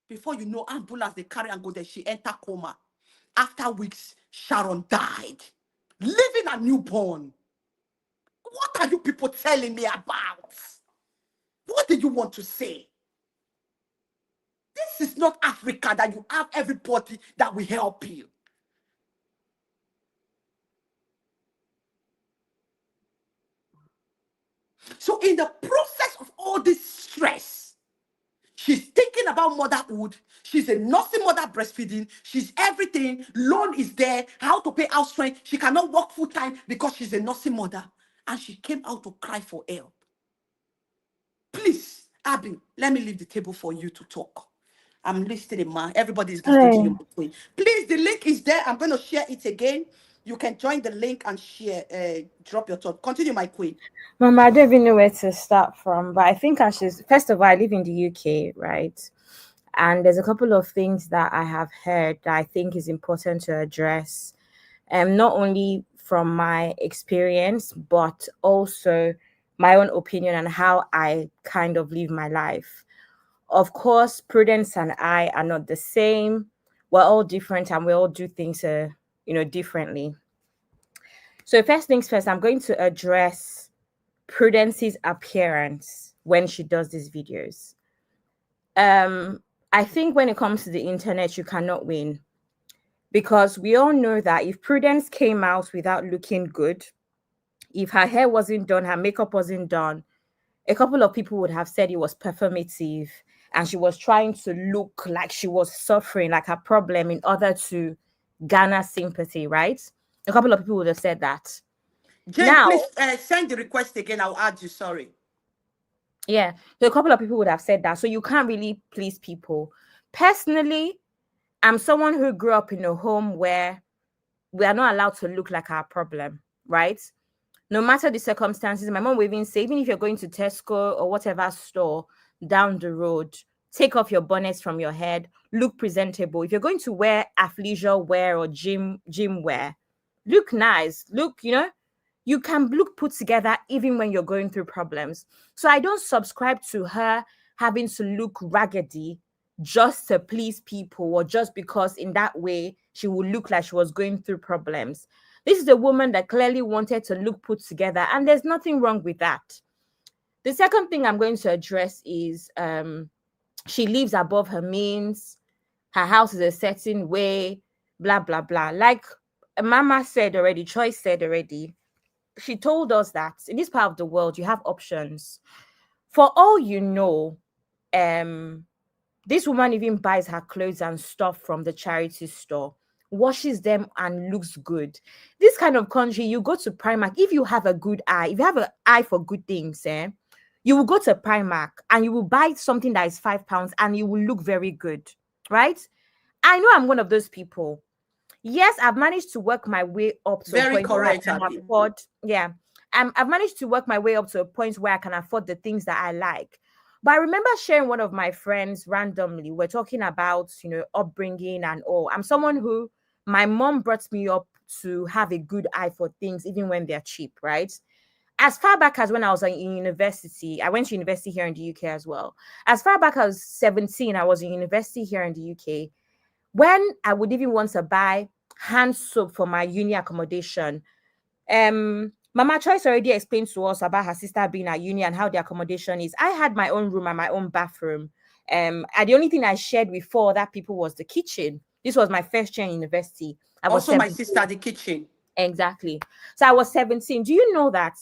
Before you know, ambulance they carry and go there. She enter coma. After weeks, Sharon died, leaving a newborn. What are you people telling me about? What did you want to say? This is not Africa that you have everybody that will help you. So in the process of all this stress, she's thinking about motherhood. She's a nursing mother breastfeeding. She's everything. Loan is there. How to pay house rent. She cannot work full time because she's a nursing mother. And she came out to cry for help. Please, Abby, let me leave the table for you to talk. I'm listening, ma. Everybody is listening to Hey, you. Please, the link is there. I'm going to share it again. You can join the link and share. Drop your thought. Continue, my queen. Mama, I don't even know where to start from, but I think I should. First of all, I live in the UK, right? And there's a couple of things that I have heard that I think is important to address, not only from my experience, but also my own opinion on how I kind of live my life. Of course, Prudence and I are not the same. We're all different, and we all do things, differently. So first things first, I'm going to address Prudence's appearance when she does these videos. I think when it comes to the internet, you cannot win, because we all know that if Prudence came out without looking good, if her hair wasn't done, her makeup wasn't done, a couple of people would have said it was performative and she was trying to look like she was suffering, like a problem, in order to garner sympathy, right? A couple of people would have said that. Jane, Now, please send the request again. I'll add you. Sorry. yeah, so a couple of people would have said that. So you can't really please people. Personally, I'm someone who grew up in a home where we are not allowed to look like our problem, right? No matter the circumstances, my mom will even say, even if you're going to Tesco or whatever store down the road, take off your bonnets from your head, look presentable. If you're going to wear athleisure wear or gym wear, look nice. Look, you can look put together even when you're going through problems. So I don't subscribe to her having to look raggedy just to please people, or just because in that way she would look like she was going through problems. This is a woman that clearly wanted to look put together, and there's nothing wrong with that. The second thing I'm going to address is she lives above her means. Her house is a certain way, blah, blah, blah. Like Mama said already, Choice said already, she told us that in this part of the world, you have options. For all you know, this woman even buys her clothes and stuff from the charity store, washes them, and looks good. This kind of country, you go to Primark. If you have a good eye, if you have an eye for good things, you will go to Primark and you will buy something that is £5 and you will look very good, right? I know I'm one of those people. Yes, I've managed to work my way up to a Very point where I correct, can Abby. afford, yeah. I've managed to work my way up to a point where I can afford the things that I like. But I remember sharing one of my friends randomly. We're talking about, upbringing and all. I'm someone who, my mom brought me up to have a good eye for things, even when they're cheap, right? As far back as when I was in university, I went to university here in the UK as well. As far back as 17, I was in university here in the UK. When I would even want to buy hand soap for my uni accommodation, Mama Choice already explained to us about her sister being at uni and how the accommodation is. I had my own room and my own bathroom. And the only thing I shared with four other people was the kitchen. This was my first year in university. I was Also, my 17. sister, the kitchen. Exactly. So I was 17. Do you know that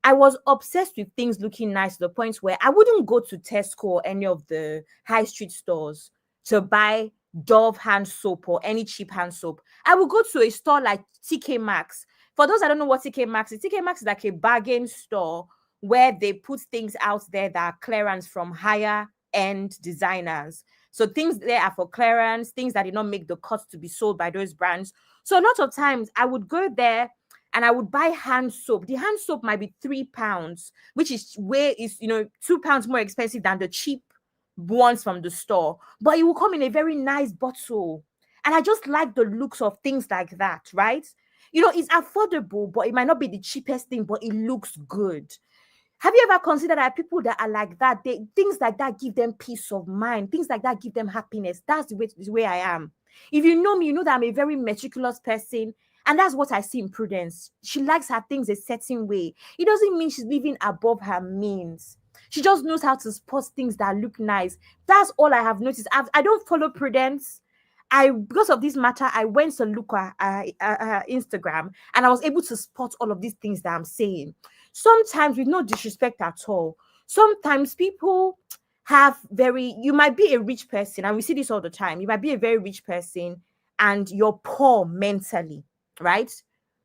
I was obsessed with things looking nice to the point where I wouldn't go to Tesco or any of the high street stores to buy Dove hand soap or any cheap hand soap. I would go to a store like TK Maxx. For those that don't know what TK Maxx is, TK Maxx is like a bargain store where they put things out there that are clearance from higher end designers. So things there are for clearance, things that did not make the cut to be sold by those brands. So a lot of times I would go there and I would buy hand soap. The hand soap might be £3, which is £2 more expensive than the cheap ones from the store, but it will come in a very nice bottle. And I just like the looks of things like that, right? It's affordable, but it might not be the cheapest thing, but it looks good. Have you ever considered that people that are like that, things like that give them peace of mind, things like that give them happiness? That's the way I am. If you know me, you know that I'm a very meticulous person. And that's what I see in Prudence. She likes her things a certain way. It doesn't mean she's living above her means. She just knows how to spot things that look nice. That's all I have noticed. I don't follow Prudence. Because of this matter, I went to look at her Instagram, and I was able to spot all of these things that I'm saying. Sometimes, with no disrespect at all, sometimes people you might be a rich person, and we see this all the time. You might be a very rich person and you're poor mentally, right?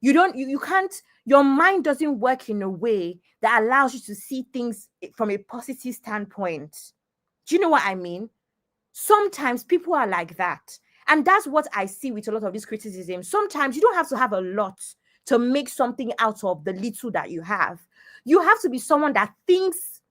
You can't, your mind doesn't work in a way that allows you to see things from a positive standpoint. Do you know what I mean? Sometimes people are like that. And that's what I see with a lot of this criticism. Sometimes you don't have to have a lot to make something out of the little that you have. You have to be someone that thinks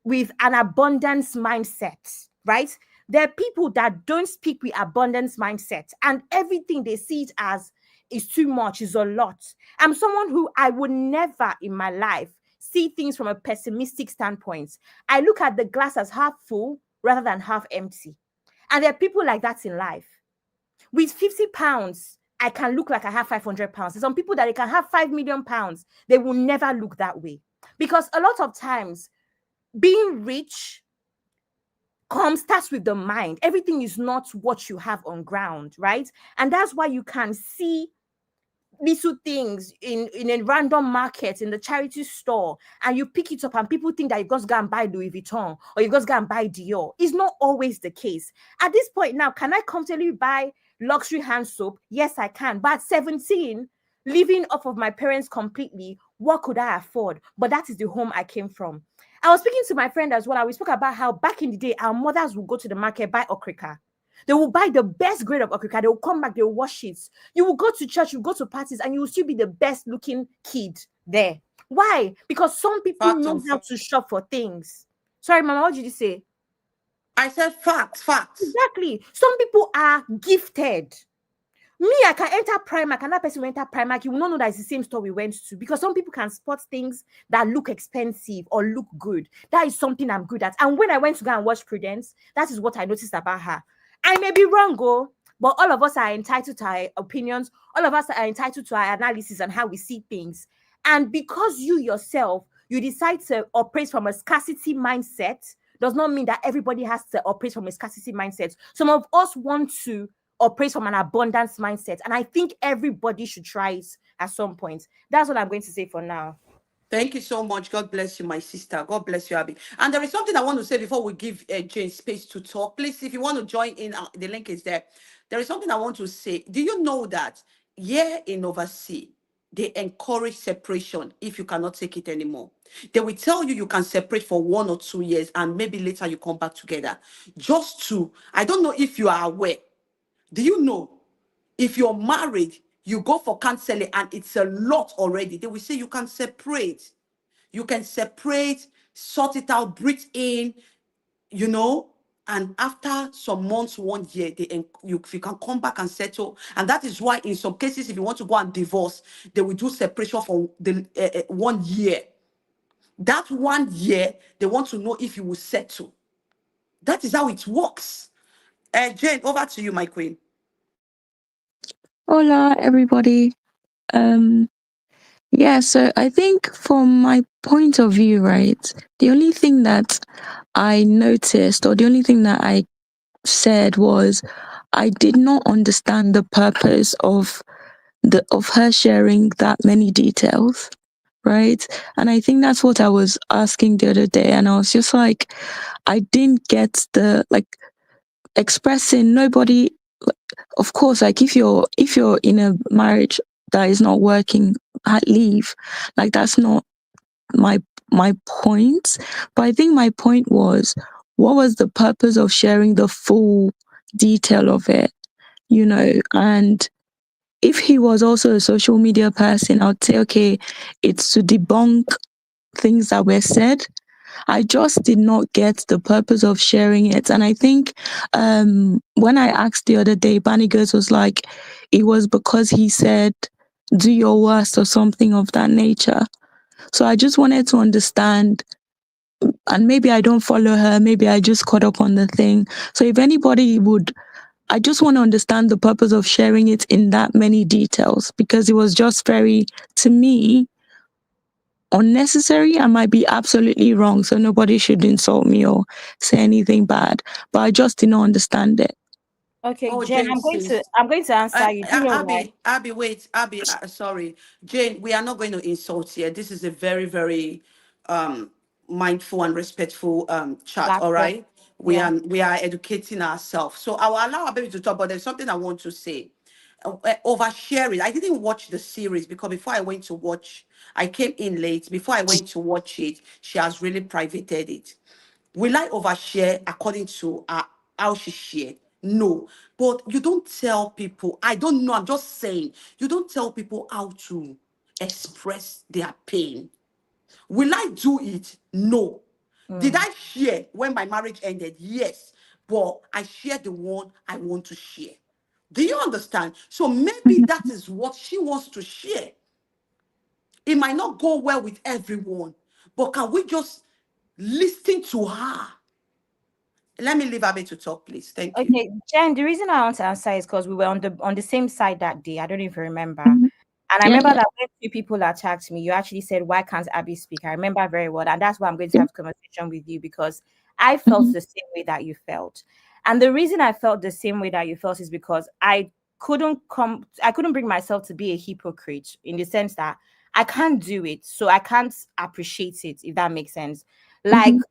with an abundance mindset, right? There are people that don't speak with abundance mindset, and everything they see it as is too much, is a lot. I'm someone who I would never in my life see things from a pessimistic standpoint. I look at the glass as half full rather than half empty. And there are people like that in life. With £50, I can look like I have £500. There's some people that they can have £5 million. They will never look that way. Because a lot of times, being rich starts with the mind. Everything is not what you have on ground, right? And that's why you can see little things in a random market, in the charity store, and you pick it up and people think that you just go and buy Louis Vuitton or you just go and buy Dior. It's not always the case. At this point now, can I comfortably buy luxury hand soap? Yes, I can. But at 17, living off of my parents completely, what could I afford? But that is the home I came from. I was speaking to my friend as well, and we spoke about how back in the day, our mothers would go to the market, buy okrika. They will buy the best grade of okrika. They will come back, they will wash it. You will go to church, you go to parties, and you will still be the best looking kid there. Why? Because some people Fact know on how fact. to shop for things. Sorry, Mama, what did you say? I said facts. Exactly. Some people are gifted. Me, I can enter Primark, another person will enter Primark. You will not know that it's the same store we went to, because some people can spot things that look expensive or look good. That is something I'm good at. And when I went to go and watch Prudence, that is what I noticed about her. I may be wrong, but all of us are entitled to our opinions. All of us are entitled to our analysis and how we see things. And because you yourself, you decide to operate from a scarcity mindset, does not mean that everybody has to operate from a scarcity mindset. Some of us want to operate from an abundance mindset, and I think everybody should try it at some point. That's what I'm going to say for now. Thank you so much. God bless you, my sister. God bless you, Abby. And there is something I want to say before we give Jane space to talk. Please, if you want to join in, the link is there. There is something I want to say. Do you know that here in overseas, they encourage separation if you cannot take it anymore? They will tell you can separate for 1 or 2 years and maybe later you come back together. Just to, I don't know if you are aware. Do you know if you're married, you go for counseling and it's a lot already, they will say you can separate. You can separate, sort it out, breathe in, you know, and after some months, 1 year, you can come back and settle. And that is why in some cases, if you want to go and divorce, they will do separation for the 1 year. That 1 year, they want to know if you will settle. That is how it works. Jane, over to you, my queen. Hola, everybody. Um, yeah, so I think from my point of view, right, the only thing that I noticed, or the only thing that I said was I did not understand the purpose of her sharing that many details, right? And I think that's what I was asking the other day, and I was just like, I didn't get the expressing nobody. Of course, like if you're in a marriage that is not working, leave. Like that's not my point. But I think my point was, what was the purpose of sharing the full detail of it, you know? And if he was also a social media person, I would say, okay, it's to debunk things that were said. I just did not get the purpose of sharing it. And I think when I asked the other day, Banigers was like, it was because he said, do your worst or something of that nature. So I just wanted to understand, and maybe I don't follow her, maybe I just caught up on the thing. So if anybody would, I just want to understand the purpose of sharing it in that many details, because it was just very, to me, unnecessary. I might be absolutely wrong, so nobody should insult me or say anything bad, but I just did not understand it. Okay, Oh, Jen, Jane, sis. I'm going to answer you. Do you know why? Abby, wait, Abby, sorry. Jane, we are not going to insult here. This is a very, very um, mindful and respectful chat, all Platform. right? Yeah. We are educating ourselves. So I will allow our baby to talk, but there's something I want to say. Oversharing. I didn't watch the series because before I went to watch, I came in late. Before I went to watch it, she has really privated it. Will I overshare according to how she shared? No. But you don't tell people, I don't know, I'm just saying, you don't tell people how to express their pain. Will I do it? No. Did Mm. I share when my marriage ended? Yes. But I share the one I want to share. Do you understand? So maybe that is what she wants to share. It might not go well with everyone, but can we just listen to her? Let me leave Abby to talk, please. Thank you. Okay, Jen, the reason I want to answer is because we were on the same side that day. I don't even remember. Mhm. And I Yeah, remember yeah. that when two people attacked me, you actually said, why can't Abby speak? I remember very well. And that's why I'm going to Yeah. have a conversation with you, because I felt Mhm. the same way that you felt. And the reason I felt the same way that you felt is because I couldn't bring myself to be a hypocrite, in the sense that I can't do it. So I can't appreciate it, if that makes sense. Like Mhm.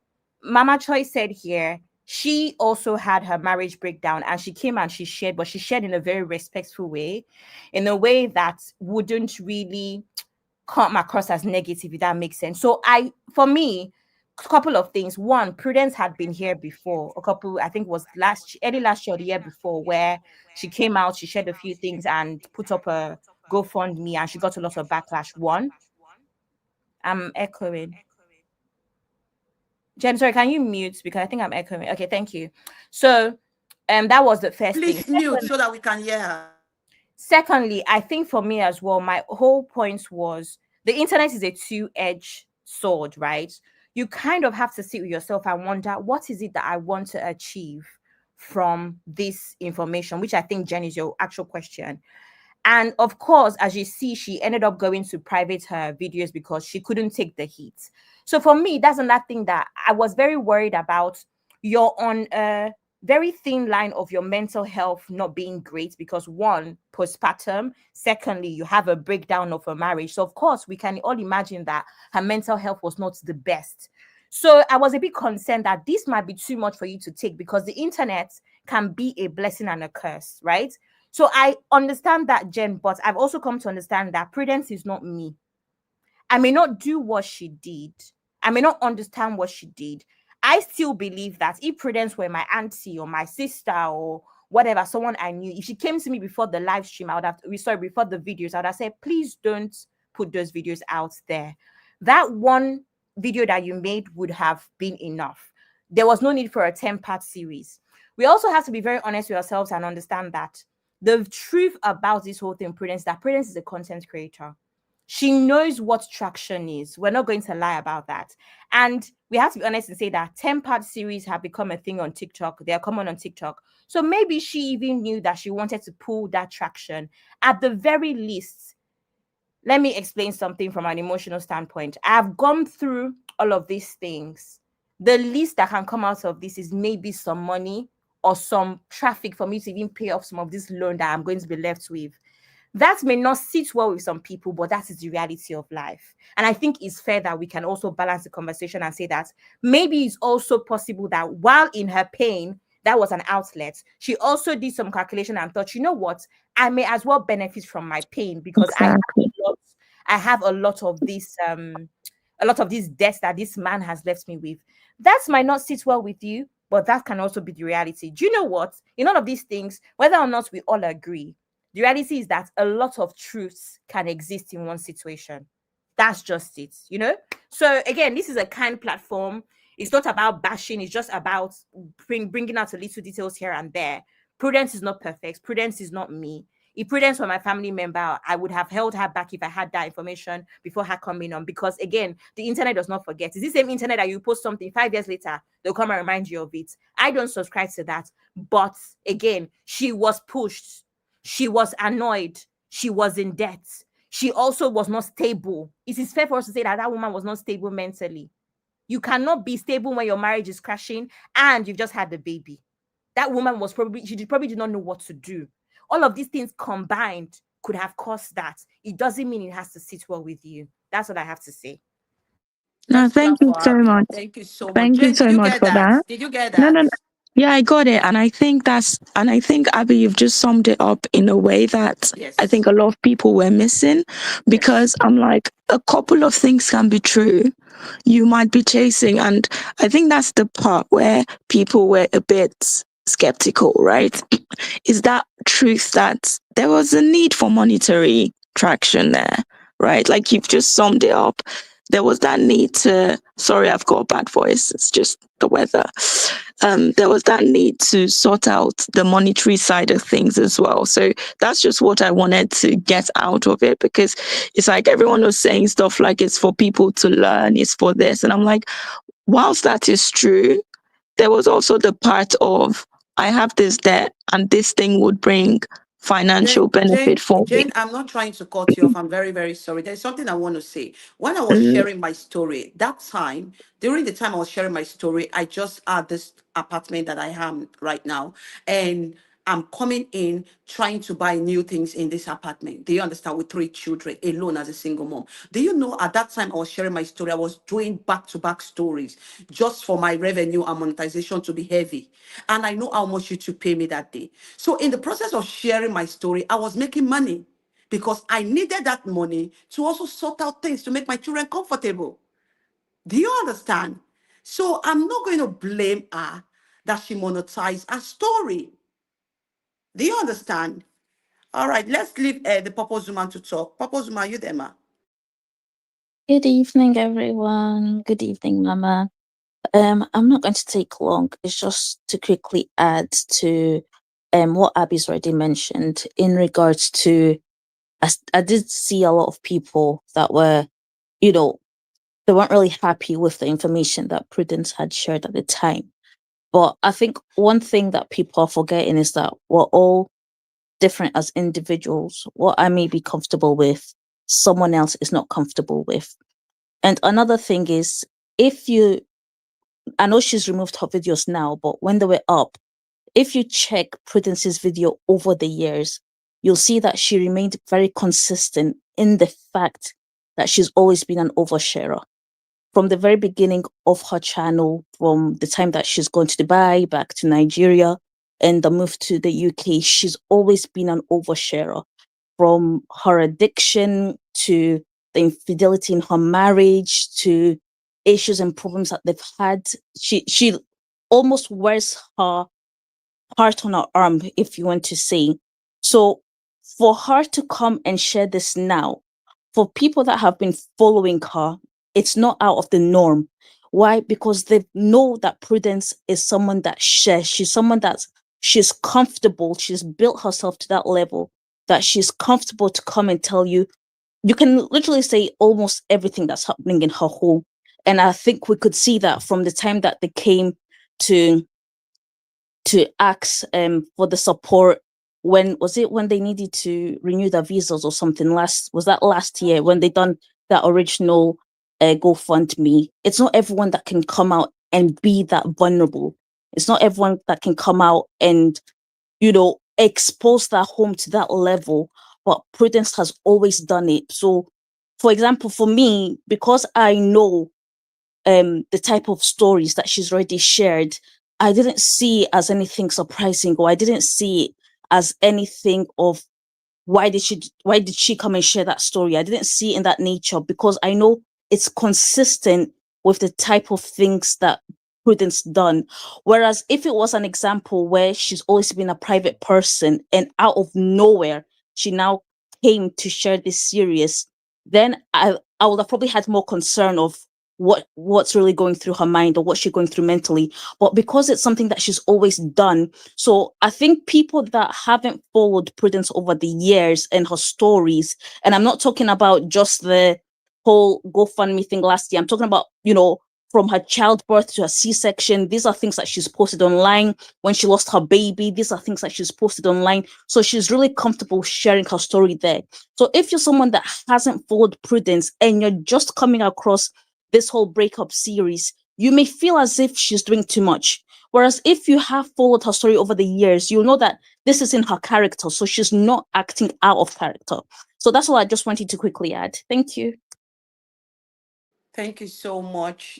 Mama Choi said here, she also had her marriage breakdown and she came and she shared, but she shared in a very respectful way, in a way that wouldn't really come across as negative, if that makes sense. So for me, a couple of things. One, Prudence had been here before, a couple, I think it was early last year or the year before, where she came out, she shared a few things and put up a GoFundMe and she got a lot of backlash. One, I'm echoing. Jen, sorry, can you mute, because I think I'm echoing. Okay, thank you. So that was the first thing. Please mute so that we can hear her. Secondly, I think for me as well, my whole point was the internet is a two-edged sword, right? You kind of have to sit with yourself and wonder, what is it that I want to achieve from this information, which I think, Jen, is your actual question. And of course, as you see, she ended up going to private her videos because she couldn't take the heat. So for me, that's another thing that I was very worried about. You're on a very thin line of your mental health not being great because, one, postpartum. Secondly, you have a breakdown of a marriage. So of course, we can all imagine that her mental health was not the best. So I was a bit concerned that this might be too much for you to take, because the internet can be a blessing and a curse, right? So I understand that, Jen, but I've also come to understand that Prudence is not me. I may not do what she did. I may not understand what she did. I still believe that if Prudence were my auntie or my sister or whatever, someone I knew, if she came to me before the live stream, I would have, sorry, before the videos, I would have said, please don't put those videos out there. That one video that you made would have been enough. There was no need for a 10-part series. We also have to be very honest with ourselves and understand that the truth about this whole thing, Prudence, that Prudence is a content creator. She knows what traction is. We're not going to lie about that. And we have to be honest and say that 10-part series have become a thing on TikTok. They are common on TikTok. So maybe she even knew that she wanted to pull that traction. At the very least, let me explain something from an emotional standpoint. I've gone through all of these things. The least that can come out of this is maybe some money or some traffic for me to even pay off some of this loan that I'm going to be left with. That may not sit well with some people, but that is the reality of life. And I think it's fair that we can also balance the conversation and say that maybe it's also possible that while in her pain, that was an outlet. She also did some calculation and thought, you know what, I may as well benefit from my pain because Exactly. I have a lot of this debts that this man has left me with. That might not sit well with you, but that can also be the reality. Do you know what? In all of these things, whether or not we all agree, the reality is that a lot of truths can exist in one situation. That's just it, you know? So again, this is a kind platform. It's not about bashing. It's just about bringing out a little details here and there. Prudence is not perfect. Prudence is not me. If Prudence were my family member, I would have held her back if I had that information before her coming on. Because again, the internet does not forget. It's the same internet that you post something 5 years later, they'll come and remind you of it. I don't subscribe to that. But again, she was pushed. She was annoyed. She was in debt. She also was not stable. It is fair for us to say that that woman was not stable mentally. You cannot be stable when your marriage is crashing and you've just had the baby. That woman was probably, probably did not know what to do. All of these things combined could have caused that. It doesn't mean it has to sit well with you. That's what I have to say. No, Let's thank clap you for so Abby. much. Thank you so much. Thank you Jane, did so you much get for that? that. Did you get No, that? no, no. Yeah, I got it. And I think, Abby, you've just summed it up in a way that I Yes. think a lot of people were missing, Yes. because I'm like, a couple of things can be true. You might be chasing. And I think that's the part where people were a bit skeptical, right? Is that truth that there was a need for monetary traction there, right? Like you've just summed it up. There was that need to, sorry, I've got a bad voice. It's just the weather. There was that need to sort out the monetary side of things as well. So that's just what I wanted to get out of it, because it's like everyone was saying stuff like it's for people to learn, it's for this. And I'm like, whilst that is true, there was also the part of, I have this debt and this thing would bring Jane, financial benefit Jane, for me. Jane, I'm not trying to cut you off. I'm very, very sorry. There's something I want to say. When I was Mm, sharing my story, that time, during the time I was sharing my story, I just had this apartment that I am right now. And I'm coming in trying to buy new things in this apartment. Do you understand? With 3 children, alone as a single mom. Do you know at that time I was sharing my story, I was doing back-to-back stories just for my revenue and monetization to be heavy. And I know how much YouTube pay me that day. So in the process of sharing my story, I was making money because I needed that money to also sort out things to make my children comfortable. Do you understand? So I'm not going to blame her that she monetized her story. Do you understand? All right, let's leave the Purple Woman to talk. Purple Woman, you there, ma? Good evening, everyone. Good evening, Mama. I'm not going to take long. It's just to quickly add to what Abby's already mentioned in regards to, I did see a lot of people that were, you know, they weren't really happy with the information that Prudence had shared at the time. But I think one thing that people are forgetting is that we're all different as individuals. What I may be comfortable with, someone else is not comfortable with. And another thing is, if you, I know she's removed her videos now, but when they were up, if you check Prudence's video over the years, you'll see that she remained very consistent in the fact that she's always been an oversharer. From the very beginning of her channel, from the time that she's gone to Dubai, back to Nigeria, and the move to the UK, she's always been an oversharer. From her addiction to the infidelity in her marriage to issues and problems that they've had, she almost wears her heart on her arm, if you want to say. So for her to come and share this now, for people that have been following her, it's not out of the norm. Why? Because they know that Prudence is someone that shares. She's someone that she's comfortable. She's built herself to that level that she's comfortable to come and tell you. You can literally say almost everything that's happening in her home. And I think we could see that from the time that they came to ask for the support. When was it, when they needed to renew their visas or something? Last year when they done that original GoFundMe? It's not everyone that can come out and be that vulnerable. It's not everyone that can come out and, expose their home to that level. But Prudence has always done it. So, for example, for me, because I know the type of stories that she's already shared, I didn't see it as anything surprising, or I didn't see it as anything of why did she come and share that story. I didn't see it in that nature, because I know it's consistent with the type of things that Prudence done. Whereas if it was an example where she's always been a private person and out of nowhere she now came to share this series, then I would have probably had more concern of what's really going through her mind or what's she going through mentally. But because it's something that she's always done, so I think people that haven't followed Prudence over the years and her stories, and I'm not talking about just the whole GoFundMe thing last year, I'm talking about, from her childbirth to her C-section. These are things that she's posted online. When she lost her baby, these are things that she's posted online. So she's really comfortable sharing her story there. So if you're someone that hasn't followed Prudence and you're just coming across this whole breakup series, you may feel as if she's doing too much. Whereas if you have followed her story over the years, you'll know that this is in her character. So she's not acting out of character. So that's all I just wanted to quickly add. Thank you. Thank you so much.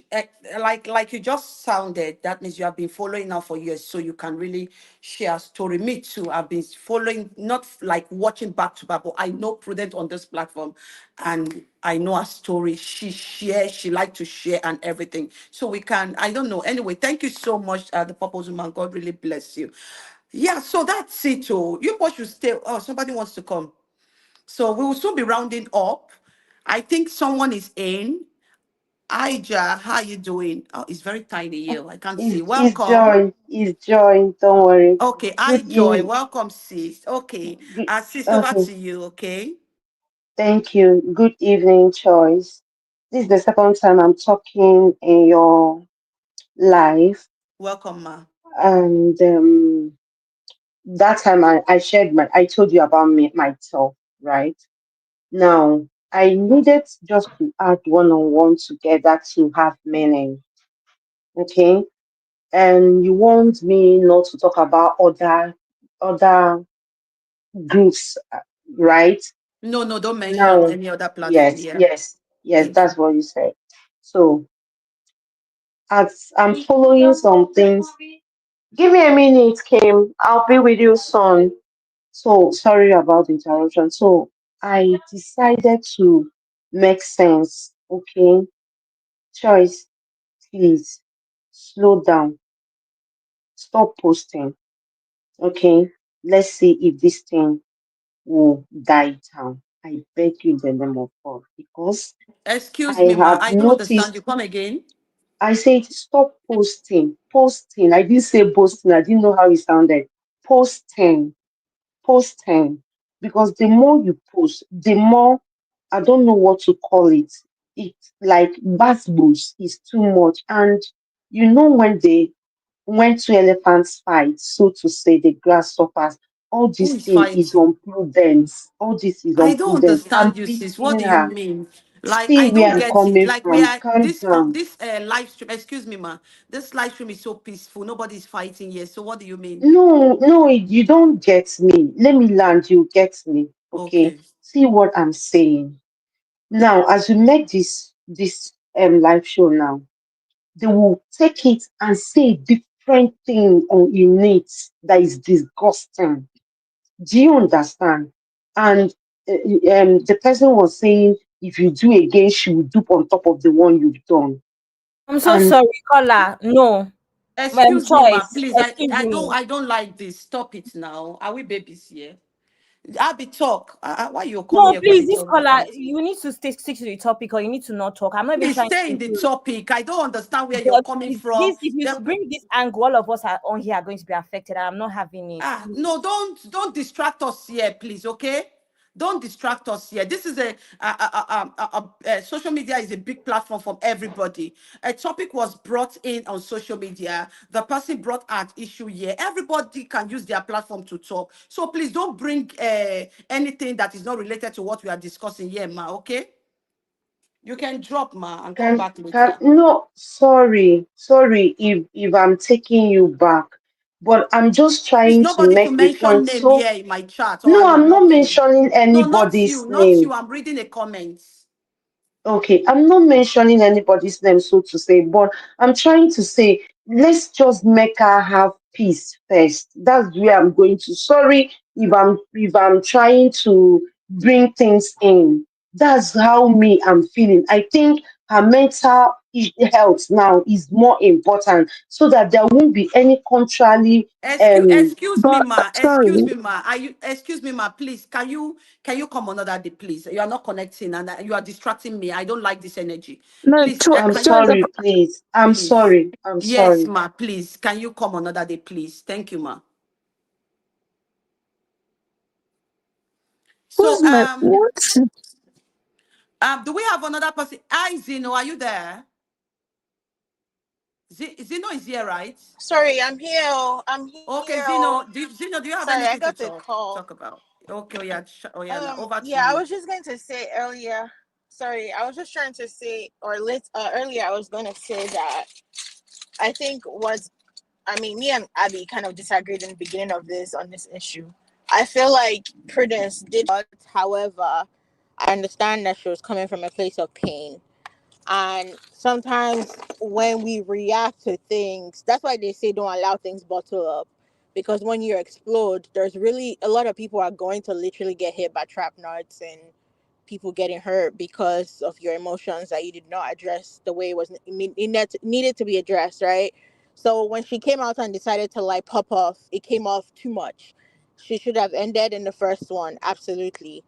Like you just sounded, that means you have been following now for years, so you can really share a story. Me too. I've been following, not like watching back to back, but I know Prudent on this platform, and I know her story. She shares, she like to share and everything. So we can, I don't know. Anyway, thank you so much, the Purpose Woman. God really bless you. Yeah, so that's it. Oh, you both should stay. Oh, somebody wants to come. So we will soon be rounding up. I think someone is in. Ija, how you doing? Oh, it's very tiny here. I can't see. It's Welcome. Joy. It's Joy. Don't worry. Okay, I Good Joy. evening. Welcome, sis. Okay, Good, sis, over okay. to you. Okay, Thank you. Good evening, Choice. This is the second time I'm talking in your live. welcome, ma. And that time I told you about myself, right? Now, I needed just to add one on one together to have meaning. Okay. And you want me not to talk about other groups, right? No, no, don't mention Now, any other platform. yes, Yeah, yes, yes, thank you. that's what you said. So, as I'm following some things, give me a minute, Kim. I'll be with you soon. So, sorry about the interruption. So, I decided to make sense. Okay, Choice, please slow down, stop posting. Okay, let's see if this thing will die down. I beg you in the name of God, because Excuse I me, ma. have I don't understand you. noticed. Come again. I said stop posting, posting. I didn't say posting. I didn't know how it sounded. Posting, posting. Because the more you post, the more, I don't know what to call it. It's like bass boost is too much. And when two elephants fight, so to say, the grass suffers. All Who this is thing is fighting? on prudence. All this is I on don't prudence. I'm understand you, sis. What picking do you her. mean? Like, See I where don't I'm get it. coming Like, we from. are Calm down. this live stream. Excuse me, ma. This live stream is so peaceful. Nobody's fighting here. So, what do you mean? No, no, you don't get me. Let me land, you get me. Okay. Okay. See what I'm saying. Now, as we make this live show now, they will take it and say different thing on in it that is disgusting. Do you understand? And the person was saying if you do again, she will do on top of the one you've done. I'm so And sorry, caller. No, my Excuse me, ma. choice. Please, Excuse me. I don't like this. Stop it now. Are we babies here? I'll be talk. Why you come No, here when please, they this talk be caller, fight? you need to stick to the topic, or you need to not talk. I'm not even Please trying stay to in the do. topic. I don't understand where you're But coming please, from. this, if you The, bring this angle, all of us are on here are going to be affected, and I'm not having it. no, Please. don't distract us here, please. Okay, don't distract us here. This is social media is a big platform for everybody. A topic was brought in on social media. The person brought an issue here. Everybody can use their platform to talk. So please don't bring anything that is not related to what we are discussing here, ma. Okay, you can drop, ma, and come back can later. no, sorry if I'm taking you back, but I'm just There's trying to nobody to make a mention point. name So here in my chat, or I no, will I'm not block you. mentioning No, not anybody's you, not you. name. I'm reading a comment. Okay, I'm not mentioning anybody's name, so to say, but I'm trying to say, let's just make her have peace first. That's where I'm going to. Sorry if I'm trying to bring things in. That's how me I'm feeling. I think her mental health now is more important, so that there won't be any contrary Excuse me, But ma. Excuse sorry, me, ma. Are you? Excuse me, ma. Please, can you come another day, please? You are not connecting, and you are distracting me. I don't like this energy. no, Please, I'm can you choice of sorry, please. I'm please? sorry. I'm Yes, sorry. ma. Please, can you come another day, please? Thank you, ma. So, who's my what? do we have another person? Hi, Zeno. Are you there? Zeno is here, right? Sorry, I'm here. Oh, I'm Okay, here. Zeno. Oh. Zeno, do you have Sorry, I anything to got the talk call. talk about? Okay, oh yeah, oh yeah. Now over to Yeah, I you. was just going to say earlier. Sorry, I was just trying to say, earlier, I was going to say that I think me and Abby kind of disagreed in the beginning of this on this issue. I feel like Prudence did, however, I understand that she was coming from a place of pain. And sometimes when we react to things, that's why they say don't allow things bottle up. Because when you explode, there's really a lot of people are going to literally get hit by trap nuts and people getting hurt because of your emotions that you did not address the way it needed to be addressed, right? So when she came out and decided to like pop off, it came off too much. She should have ended in the first one, absolutely.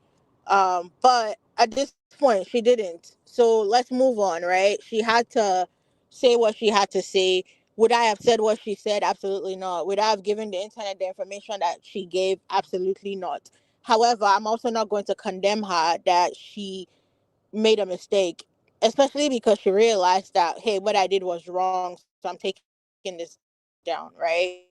But at this point, she didn't. So let's move on, right? She had to say what she had to say. Would I have said what she said? Absolutely not. Would I have given the internet the information that she gave? Absolutely not. However, I'm also not going to condemn her that she made a mistake, especially because she realized that, hey, what I did was wrong, so I'm taking this down, right?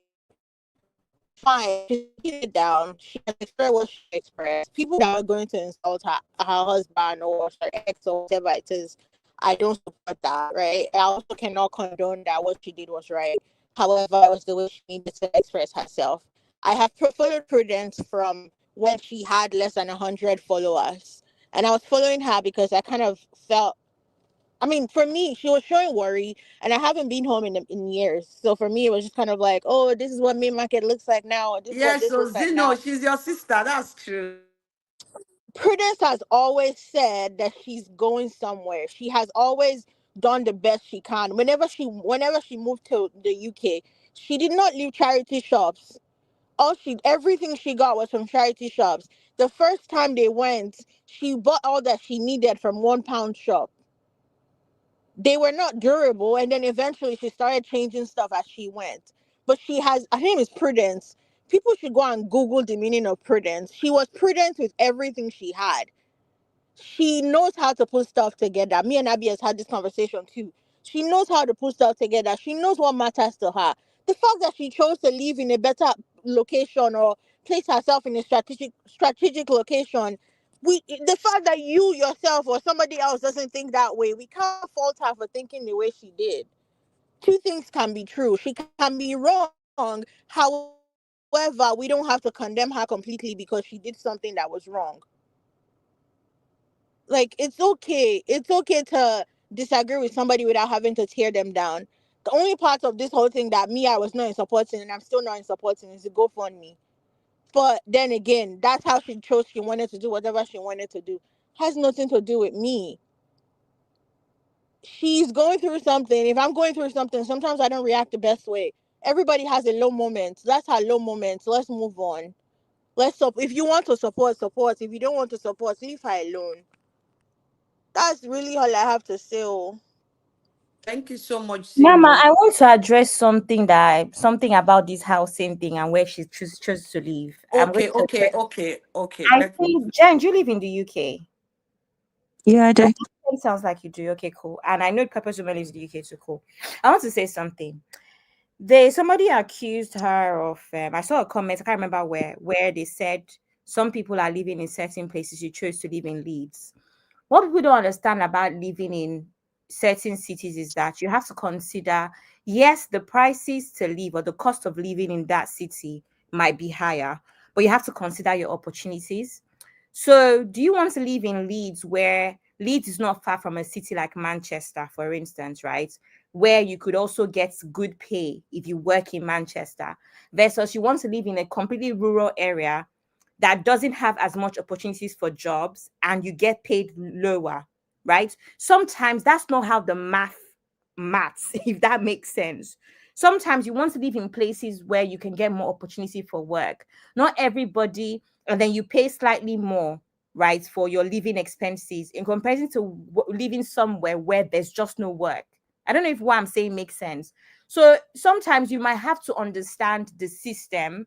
Fine, she's taking it down. She has expressed what she expressed. People that are going to insult her husband or her ex or whatever it is, I don't support that, right? I also cannot condone that what she did was right. However, it was the way she needed to express herself. I have followed Prudence from when she had less than 100 followers. And I was following her because I kind of felt, I mean, for me, she was showing worry, and I haven't been home in years. So for me, it was just kind of like, oh, this is what main market looks like now. Or this is what Yes, this so looks like Zeno, now. she's your sister. That's true. Prudence has always said that she's going somewhere. She has always done the best she can. Whenever she moved to the UK, she did not leave charity shops. Everything she got was from charity shops. The first time they went, she bought all that she needed from £1 shop. They were not durable, and then eventually she started changing stuff as she went. But her name is Prudence. People should go and Google the meaning of Prudence. She was prudent with everything she had. She knows how to put stuff together. Me and Abby has had this conversation too. She knows how to put stuff together. She knows what matters to her. The fact that she chose to live in a better location or place herself in a strategic location, the fact that you yourself or somebody else doesn't think that way, we can't fault her for thinking the way she did. Two things can be true. She can be wrong. However, we don't have to condemn her completely because she did something that was wrong. Like, it's okay to disagree with somebody without having to tear them down. The only part of this whole thing that I was not in supporting and I'm still not in supporting is the GoFundMe. But then again, that's how she chose she wanted to do whatever she wanted to do. Has nothing to do with me. She's going through something. If I'm going through something, sometimes I don't react the best way. Everybody has a low moment. That's her low moment. Let's move on. If you want to support. If you don't want to support, leave her alone. That's really all I have to say. Oh. Thank you so much, Mama, Zeno. I want to address something about this housing thing and where she chose to live. I'm going Okay, to okay, address. okay, okay. I think, Jen, do you live in the UK? Yeah, I do. It sounds like you do. Okay, cool. And I know Pepper's woman lives in the UK, so cool. I want to say something. Somebody accused her of. I saw a comment. I can't remember where they said some people are living in certain places. You chose to live in Leeds. What people don't understand about living in certain cities is that you have to consider, yes, the prices to live or the cost of living in that city might be higher, but you have to consider your opportunities. So, do you want to live in Leeds, where Leeds is not far from a city like Manchester, for instance, right? Where you could also get good pay if you work in Manchester, versus you want to live in a completely rural area that doesn't have as much opportunities for jobs and you get paid lower. right? Sometimes that's not how the maths, if that makes sense. Sometimes you want to live in places where you can get more opportunity for work. Not everybody, and then you pay slightly more, right, for your living expenses in comparison to living somewhere where there's just no work. I don't know if what I'm saying makes sense. So sometimes you might have to understand the system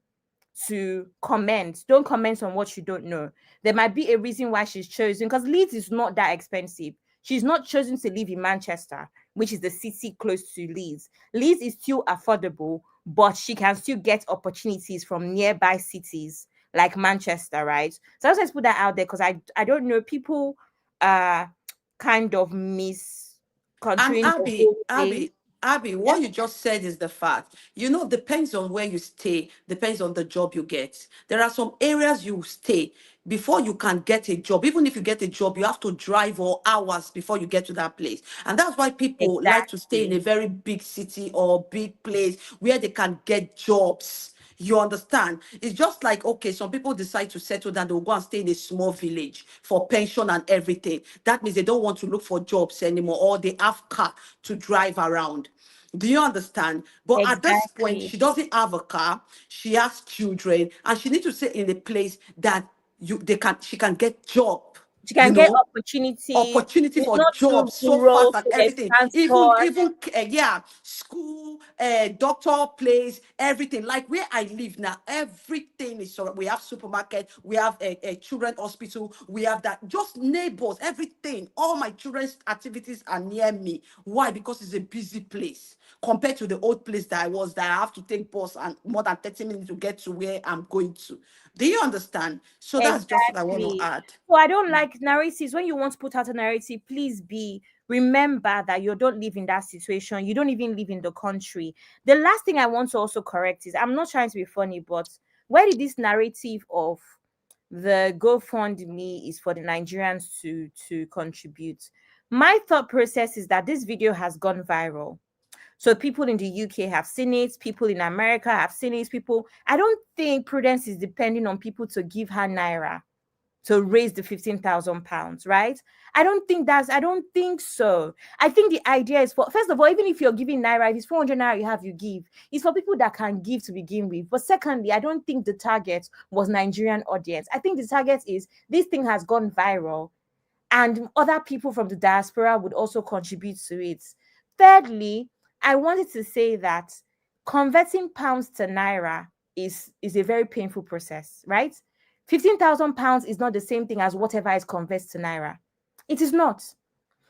to comment. Don't comment on what you don't know. There might be a reason why she's chosen, because Leeds is not that expensive. She's not chosen to live in Manchester, which is the city close to Leeds. Leeds is still affordable, but she can still get opportunities from nearby cities like Manchester, right? So I just put that out there because I don't know, people kind of And misconstruing the Abby, whole thing. Abby, Abby, Yeah, what you just said is the fact. You know, depends on where you stay, depends on the job you get. There are some areas you stay before you can get a job. Even if you get a job, you have to drive for hours before you get to that place. And that's why people like to stay in exactly. a very big city or big place where they can get jobs. You understand? It's just like, okay, some people decide to settle down, they'll go and stay in a small village for pension and everything. That means they don't want to look for jobs anymore, or they have car to drive around. Do you understand? But at this point, Exactly. she doesn't have a car, she has children, and she needs to stay in a place that she can get job, She you can get know, opportunities. opportunity It's for not too jobs so fast rural, and so there's everything, transport. yeah, school, doctor place, everything. Like where I live now, everything is so, we have supermarket, we have a children hospital, we have that, just neighbors, everything. All my children's activities are near me. Why? Because it's a busy place compared to the old place that I was, that I have to take bus and more than 30 minutes to get to where I'm going to. Do you understand? So that's just what I want to Exactly. add. So I don't like narratives. When you want to put out a narrative, please remember that you don't live in that situation. You don't even live in the country. The last thing I want to also correct is, I'm not trying to be funny, but where did this narrative of the GoFundMe is for the Nigerians to contribute? My thought process is that this video has gone viral. So people in the UK have seen it, people in America have seen it, people. I don't think Prudence is depending on people to give her naira to raise the £15,000, right? I don't think so. I think the idea is for, first of all, even if you're giving naira, if it's 400 naira you have, you give. It's for people that can give to begin with. But secondly, I don't think the target was Nigerian audience. I think the target is, this thing has gone viral and other people from the diaspora would also contribute to it. Thirdly, I wanted to say that converting pounds to naira is a very painful process, right? £15,000 is not the same thing as whatever is converted to naira. It is not.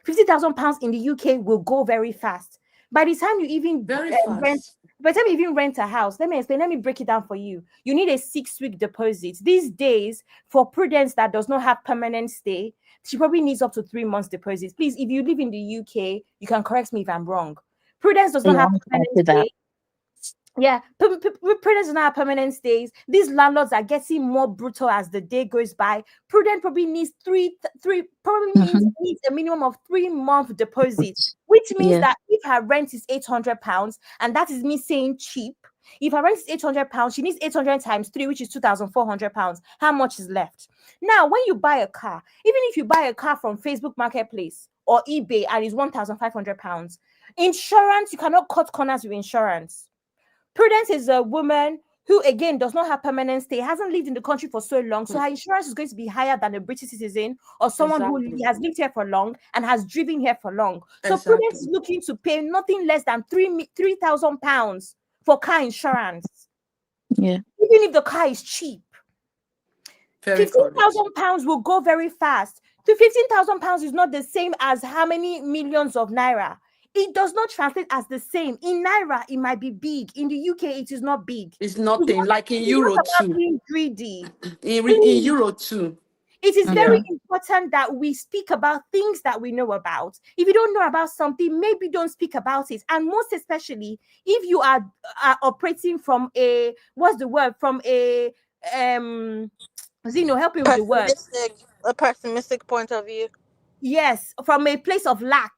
£50,000 in the UK will go very fast. By the time you even Very rent, fast. by the time you even rent a house, let me explain. Let me break it down for you. You need a 6-week deposit. These days, for Prudence that does not have permanent stay, she probably needs up to 3 months deposit. Please, if you live in the UK, you can correct me if I'm wrong. Prudence does not Yeah, have I'm fine permanent with that. stay. Yeah, Prudence does not have permanent stays. These landlords are getting more brutal as the day goes by. Prudent probably needs probably Mm-hmm. needs a minimum of 3 month deposit, which means Yeah. that if her rent is £800, and that is me saying cheap, if her rent is £800, she needs 800 times 3, which is £2,400. How much is left? Now, when you buy a car, even if you buy a car from Facebook Marketplace or eBay and it's £1,500, insurance, you cannot cut corners with insurance. Prudence is a woman who, again, does not have permanent stay, hasn't lived in the country for so long, so her insurance is going to be higher than a British citizen or someone who Exactly. has lived here for long and has driven here for long. So Prudence is Exactly. looking to pay nothing less than £3,000 for car insurance, Yeah. even if the car is cheap. Very Fifteen correct. thousand pounds will go very fast. To £15,000 is not the same as how many millions of naira. It does not translate as the same. In naira, it might be big. In the UK, it is not big. It's nothing. Like in It's Euro not about too. being greedy. In Please. Euro too. It is very Mm-hmm. Yeah. important that we speak about things that we know about. If you don't know about something, maybe don't speak about it. And most especially, if you are operating from a, what's the word? From a Zeno, help me with the word. A pessimistic point of view. Yes, from a place of lack.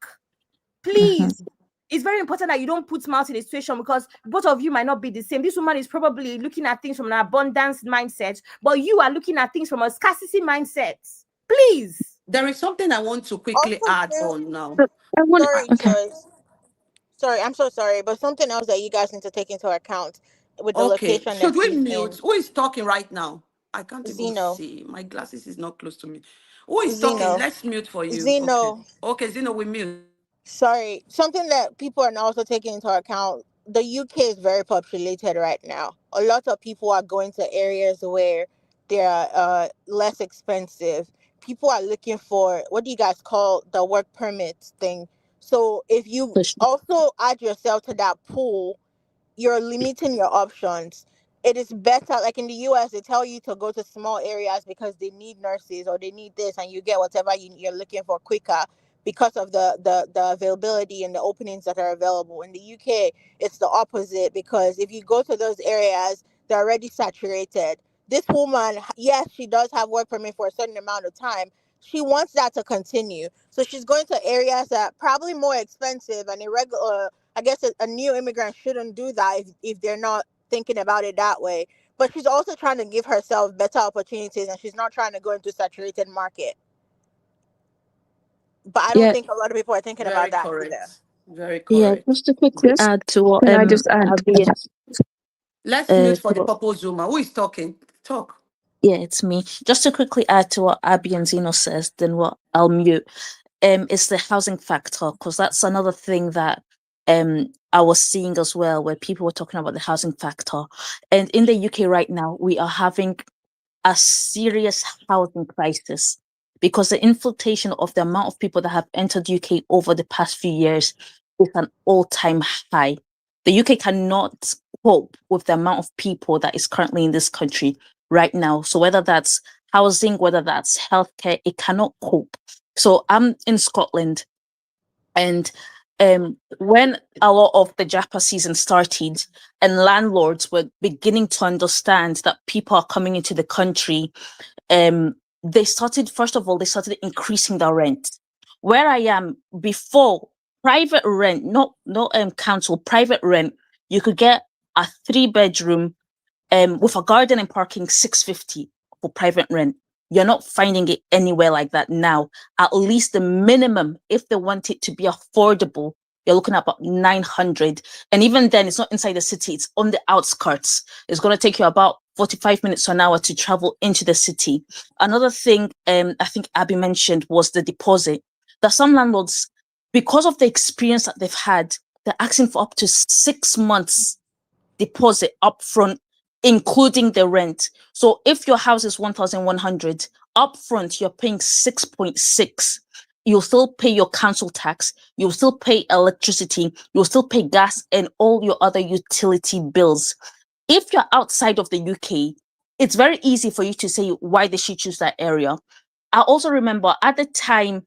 Mm-hmm. Please, it's very important that you don't put mouth in a situation, because both of you might not be the same. This woman is probably looking at things from an abundance mindset, but you are looking at things from a scarcity mindset. Please. There is something I want to quickly Also, add too, on now. So I want. sorry, Okay. Joyce. Sorry, I'm so sorry, but something else that you guys need to take into account with the Okay, location that should we she's mute? in. Who is talking right now? I can't even Zeno, see. My glasses is not close to me. Who is talking? Zeno, Let's mute for you. Okay. Zeno. Okay, Zeno, we mute. Sorry, something that people are now also taking into account. The UK is very populated right now. A lot of people are going to areas where they're less expensive. People are looking for, what do you guys call the work permits thing? So if you For sure. also add yourself to that pool, you're limiting your options. It is better, like in the US, they tell you to go to small areas because they need nurses or they need this, and you get whatever you're looking for quicker because of the availability and the openings that are available. In the UK, it's the opposite, because if you go to those areas, they're already saturated. This woman, yes, she does have work permit for a certain amount of time. She wants that to continue. So she's going to areas that are probably more expensive and irregular. I guess a new immigrant shouldn't do that if they're not thinking about it that way. But she's also trying to give herself better opportunities, and she's not trying to go into saturated market. But I don't Yeah. think a lot of people are thinking Very about that either. correct. Very Yeah, correct. just to quickly Just add to what can I just add? Abby Let's mute for to the purple Zoomer. Who is talking? Talk. yeah, it's me. Just to quickly add to what Abby and Zeno says, then what I'll mute. Is the housing factor, because that's another thing that I was seeing as well, where people were talking about the housing factor. And in the UK right now, we are having a serious housing crisis because the infiltration of the amount of people that have entered UK over the past few years is an all-time high. The UK cannot cope with the amount of people that is currently in this country right now. So whether that's housing, whether that's healthcare, it cannot cope. So I'm in Scotland, and when a lot of the Japa season started and landlords were beginning to understand that people are coming into the country, they started, first of all, they started increasing the rent. Where I am before, private rent, not council, private rent, you could get a 3 bedroom with a garden and parking 650 for private rent. You're not finding it anywhere like that now. At least the minimum, if they want it to be affordable, you're looking at about 900. And even then, it's not inside the city, it's on the outskirts. It's going to take you about 45 minutes to an hour to travel into the city. Another thing I think Abby mentioned was the deposit. That some landlords, because of the experience that they've had, they're asking for up to 6 months deposit upfront, including the rent. So if your house is 1,100 upfront, you're paying 6.6. You'll still pay your council tax, you'll still pay electricity, you'll still pay gas and all your other utility bills. If you're outside of the UK, it's very easy for you to say why they should choose that area. I also remember at the time,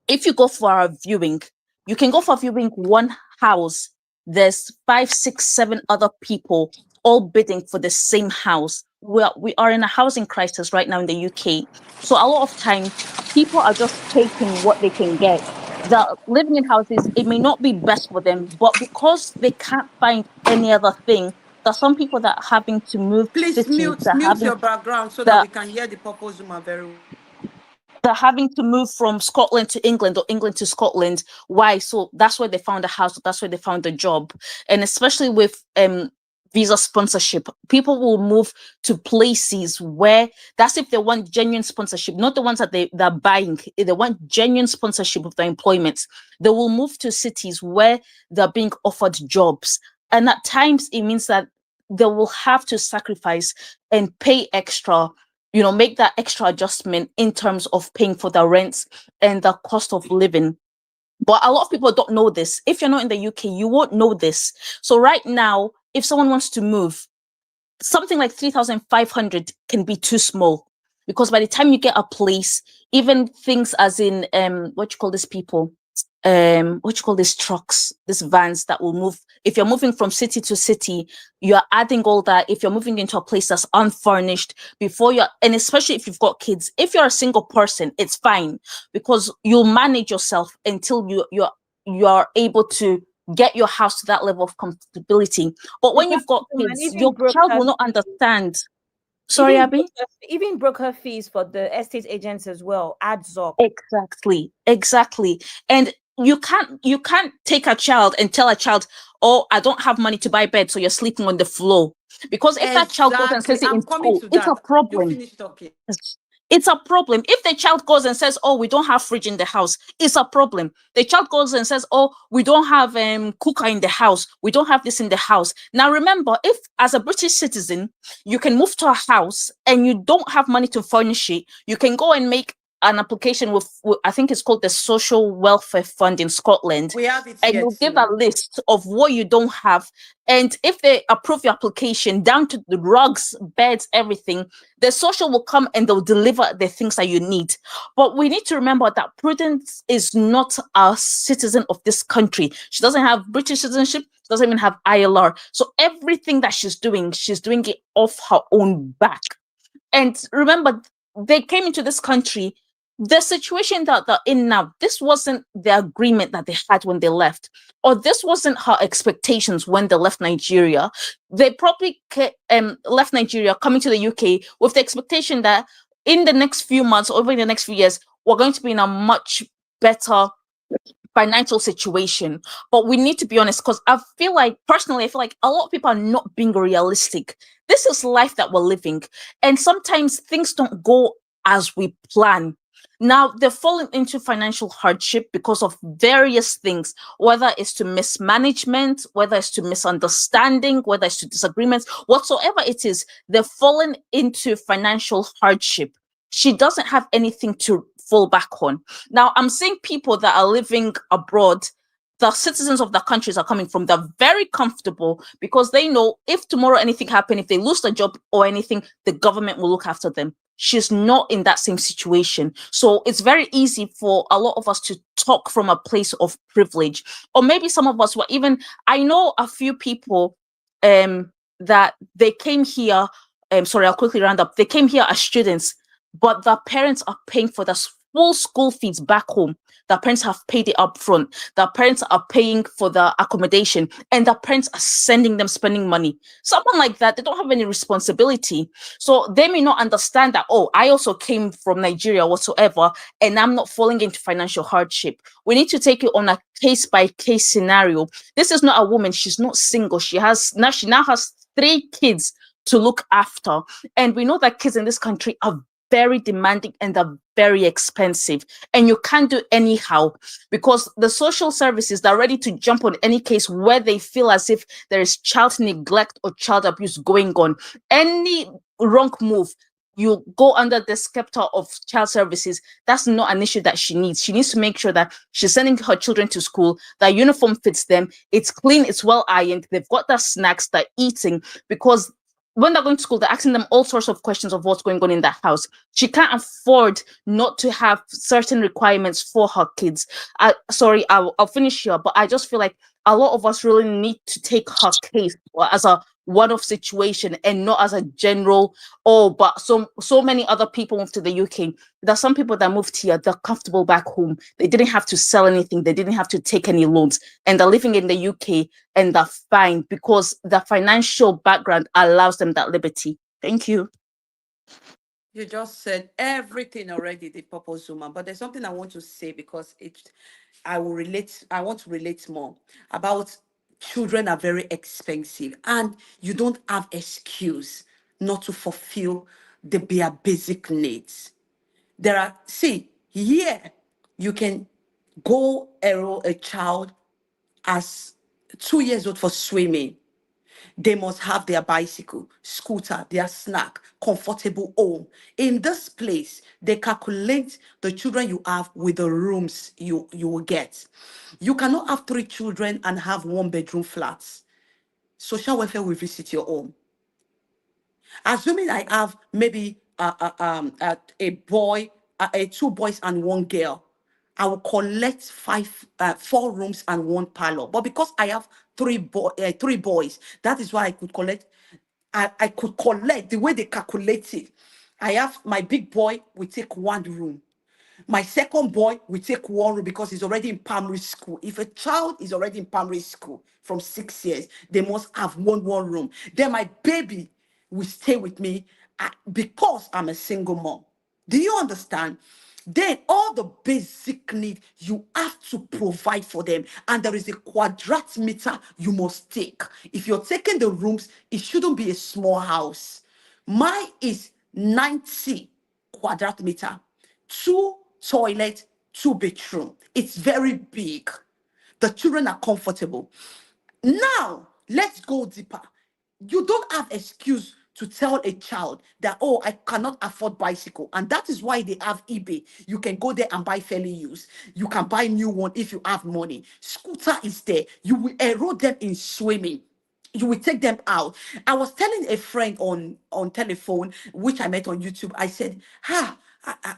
if you go for a viewing, you can go for viewing one house. There's 5, 6, 7 other people all bidding for the same house. We are in a housing crisis right now in the UK. So a lot of time, people are just taking what they can get. The living in houses, it may not be best for them, but because they can't find any other thing, there's some people that are having to move Please cities, mute your background so that that we can hear the purple Zoomer very well. they're having to move from Scotland to England or England to Scotland. Why? So that's where they found a house. That's where they found a job. And especially with visa sponsorship, people will move to places where that's if they want genuine sponsorship, not the ones that they're buying. If they want genuine sponsorship of their employment, they will move to cities where they're being offered jobs. And at times it means that they will have to sacrifice and pay extra, make that extra adjustment in terms of paying for the rents and the cost of living. But a lot of people don't know this. If you're not in the UK, you won't know this. So right now, if someone wants to move, something like 3,500 can be too small, because by the time you get a place, even things as in what you call these people, what you call these trucks, these vans that will move. If you're moving from city to city, you're adding all that. If you're moving into a place that's unfurnished, and especially if you've got kids, if you're a single person, it's fine because you'll manage yourself until you're able to get your house to that level of comfortability. But when Because you've got man, kids, even your broke child will not person, understand. Sorry, Abby? Even broker fees for the estate agents as well adds up. Exactly. And you can't take a child and tell a child, oh, I don't have money to buy bed, so you're sleeping on the floor. Because if that child goes and Exactly. says it in I'm coming school, to it's a that. You problem. finish talking. It's a problem. If the child goes and says, oh, we don't have fridge in the house, it's a problem. The child goes and says, oh, we don't have cooker in the house, we don't have this in the house. Now remember, if as a British citizen you can move to a house and you don't have money to furnish it, you can go and make an application with I think it's called the Social Welfare Fund in Scotland, We have it and here you give a too. list of what you don't have. And if they approve your application down to the rugs, beds, everything, the social will come and they'll deliver the things that you need. But we need to remember that Prudence is not a citizen of this country. She doesn't have British citizenship, she doesn't even have ILR. So everything that she's doing it off her own back. And remember, they came into this country. The situation that they're in now, this wasn't the agreement that they had when they left, or this wasn't her expectations when they left Nigeria. They probably left Nigeria coming to the UK with the expectation that in the next few months, or over in the next few years, we're going to be in a much better financial situation. But we need to be honest, because personally, I feel like a lot of people are not being realistic. This is life that we're living, and sometimes things don't go as we plan. Now they're falling into financial hardship because of various things, whether it's to mismanagement, whether it's to misunderstanding, whether it's to disagreements, whatsoever it is, they're falling into financial hardship. She doesn't have anything to fall back on. Now, I'm seeing people that are living abroad, the citizens of the countries are coming from, they're very comfortable because they know if tomorrow anything happens, if they lose their job or anything, the government will look after them. She's not in that same situation. So it's very easy for a lot of us to talk from a place of privilege. Or maybe some of us were even, I know a few people that they came here, sorry, I'll quickly round up. They came here as students, but their parents are paying for the full school fees back home. Their parents have paid it up front. Their parents are paying for the accommodation, and their parents are sending them spending money. Someone like that, they don't have any responsibility. So they may not understand that, oh, I also came from Nigeria whatsoever, and I'm not falling into financial hardship. We need to take it on a case by case scenario. This is not a woman. She's not single. She now has 3 kids to look after. And we know that kids in this country are very demanding and they're very expensive, and you can't do anyhow, because the social services are ready to jump on any case where they feel as if there is child neglect or child abuse going on. Any wrong move, you go under the scepter of child services. That's not an issue that she needs. She needs to make sure that she's sending her children to school, that uniform fits them, it's clean, it's well ironed, they've got their snacks, they're eating, because when they're going to school, they're asking them all sorts of questions of what's going on in that house. She can't afford not to have certain requirements for her kids. I'll finish here, but I just feel like a lot of us really need to take her case as a one-off situation and not as a general, oh, but so many other people moved to the UK. There's some people that moved here, they're comfortable back home. They didn't have to sell anything, they didn't have to take any loans, and they're living in the UK and they're fine because the financial background allows them that liberty. Thank you. You just said everything already, the purpose woman. But there's something I want to say because I want to relate more about children are very expensive and you don't have excuse not to fulfill their basic needs. Here you can go enroll a child as 2 years old for swimming. They must have their bicycle, scooter, their snack, comfortable home. In this place, they calculate the children you have with the rooms you will get. You cannot have 3 children and have 1 bedroom flats. Social welfare will visit your home. Assuming I have maybe a boy, 2 boys and 1 girl, I will collect 4 rooms and 1 parlor. But because I have 3 boys, that is why I could collect. I could collect the way they calculate it. I have my big boy will take 1 room. My second boy will take 1 room because he's already in primary school. If a child is already in primary school from 6 years, they must have one room. Then my baby will stay with me because I'm a single mom. Do you understand? Then all the basic need you have to provide for them, and there is a quadrat meter you must take. If you're taking the rooms, it shouldn't be a small house. Mine is 90 quadrat meter, 2 toilet, 2 bedroom. It's very big. The children are comfortable. Now, let's go deeper. You don't have excuse to tell a child that, oh, I cannot afford bicycle. And that is why they have eBay. You can go there and buy fairly used. You can buy new one if you have money. Scooter is there. You will enroll them in swimming. You will take them out. I was telling a friend on telephone, which I met on YouTube. I said,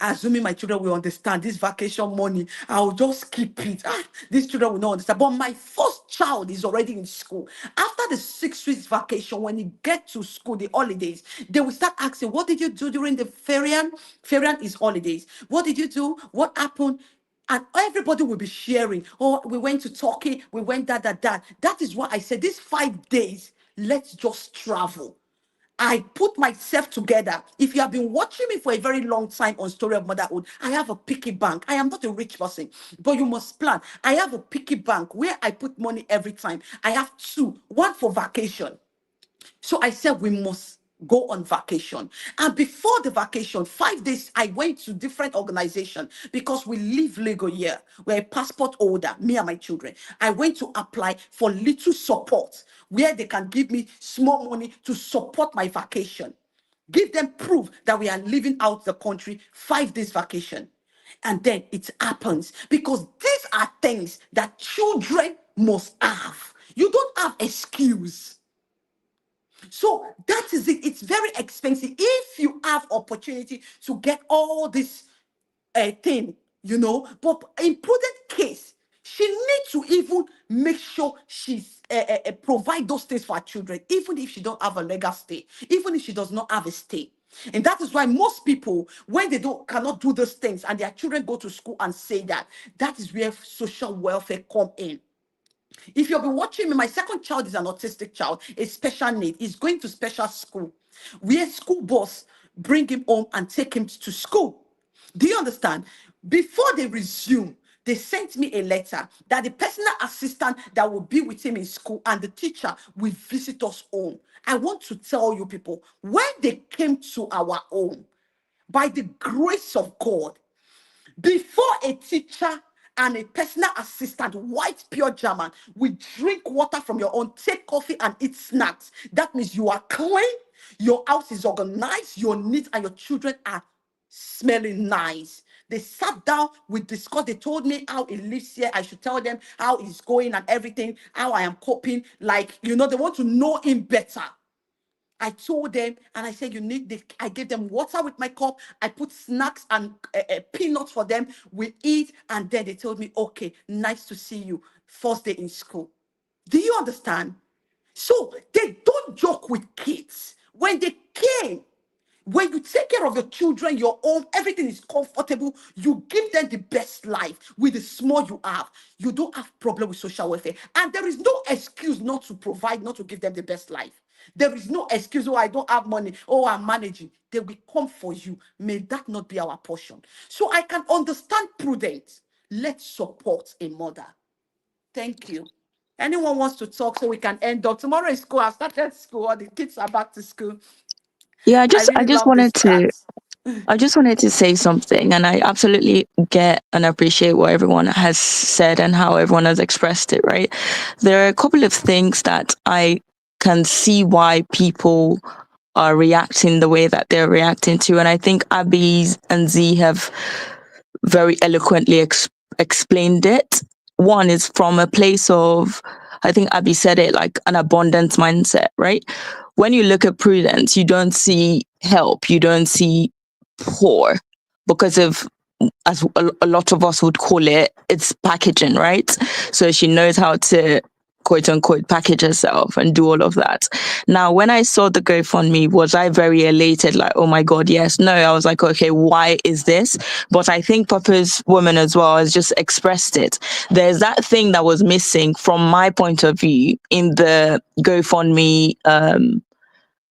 assuming my children will understand this vacation money, I'll just keep it. These children will not understand. But my first child is already in school. After the 6 weeks vacation, when he get to school, the holidays, they will start asking, what did you do during the ferian? Ferian is holidays. What did you do? What happened? And everybody will be sharing. Oh, we went to Turkey, we went that. That is why I said these 5 days, let's just travel. I put myself together. If you have been watching me for a very long time on Story of Motherhood, I have a piggy bank. I am not a rich person, but you must plan. I have a piggy bank where I put money every time. I have two, one for vacation. So I said we must go on vacation. And before the vacation, 5 days, I went to different organizations because we live legal here. We're a passport holder, me and my children. I went to apply for little support where they can give me small money to support my vacation. Give them proof that we are living out the country, 5 days vacation. And then it happens because these are things that children must have. You don't have excuse. So that is it. It's very expensive. If you have opportunity to get all this thing, but in Prudent case, she needs to even make sure she's provide those things for her children, even if she don't have a legal stay, even if she does not have a stay. And that is why most people, when they cannot do those things and their children go to school and say that is where social welfare come in. If you've been watching me, my second child is an autistic child, a special need. He's going to special school, where school bus bring him home and take him to school. Do you understand? Before they resume, they sent me a letter that the personal assistant that will be with him in school and the teacher will visit us home. I want to tell you people, when they came to our home, by the grace of God, before a teacher and a personal assistant, white pure German, will drink water from your own, take coffee and eat snacks. That means you are clean, your house is organized, you're neat, and your children are smelling nice. They sat down, we discussed, they told me how it lives here. I should tell them how it's going and everything, how I am coping. Like, they want to know him better. I told them and I said, I gave them water with my cup. I put snacks and peanuts for them. We eat. And then they told me, okay, nice to see you. First day in school. Do you understand? So they don't joke with kids. When they came, when you take care of your children, your own, everything is comfortable. You give them the best life with the small you have. You don't have problem with social welfare. And there is no excuse not to provide, not to give them the best life. There is no excuse, oh, I don't have money, oh, I'm managing. They will come for you. May that not be our portion. So I can understand Prudent. Let's support a mother. Thank you. Anyone wants to talk so we can end up? Tomorrow is school. I started school. All the kids are back to school. Yeah, I I really just love this wanted chat. to I just wanted to say something, and I absolutely get and appreciate what everyone has said and how everyone has expressed it, right? There are a couple of things that I can see why people are reacting the way that they're reacting to, and I think Abby and Z have very eloquently explained it. One is from a place of, I think Abby said it, like an abundance mindset, right? When you look at Prudence, you don't see help, you don't see poor because of, as a lot of us would call it, it's packaging, right? So she knows how to quote unquote package herself and do all of that. Now, when I saw the GoFundMe, was I very elated? Like, oh my God, yes. No, I was like, okay, why is this? But I think Papa's woman as well has just expressed it. There's that thing that was missing from my point of view in the GoFundMe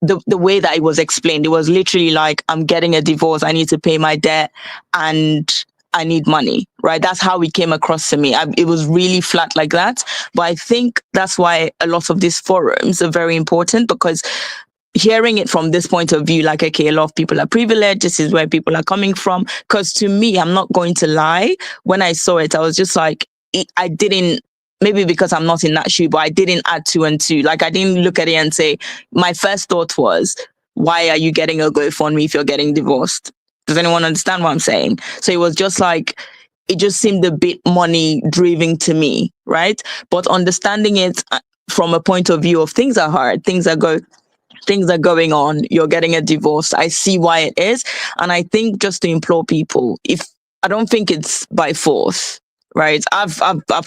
the way that it was explained. It was literally like, I'm getting a divorce, I need to pay my debt, and I need money, right? That's how it came across to me. It was really flat like that. But I think that's why a lot of these forums are very important, because hearing it from this point of view, like, okay, a lot of people are privileged, this is where people are coming from. Because to me, I'm not going to lie, when I saw it, I was just like, I didn't, maybe because I'm not in that shoe, but I didn't add two and two. Like, I didn't look at it and say, my first thought was, why are you getting a GoFundMe if you're getting divorced? Does anyone understand what I'm saying? So it was just like, it just seemed a bit money driven to me, right? But understanding it from a point of view of, things are hard, things are going on, you're getting a divorce, I see why it is. And I think, just to implore people, if I don't think it's by force, right? I've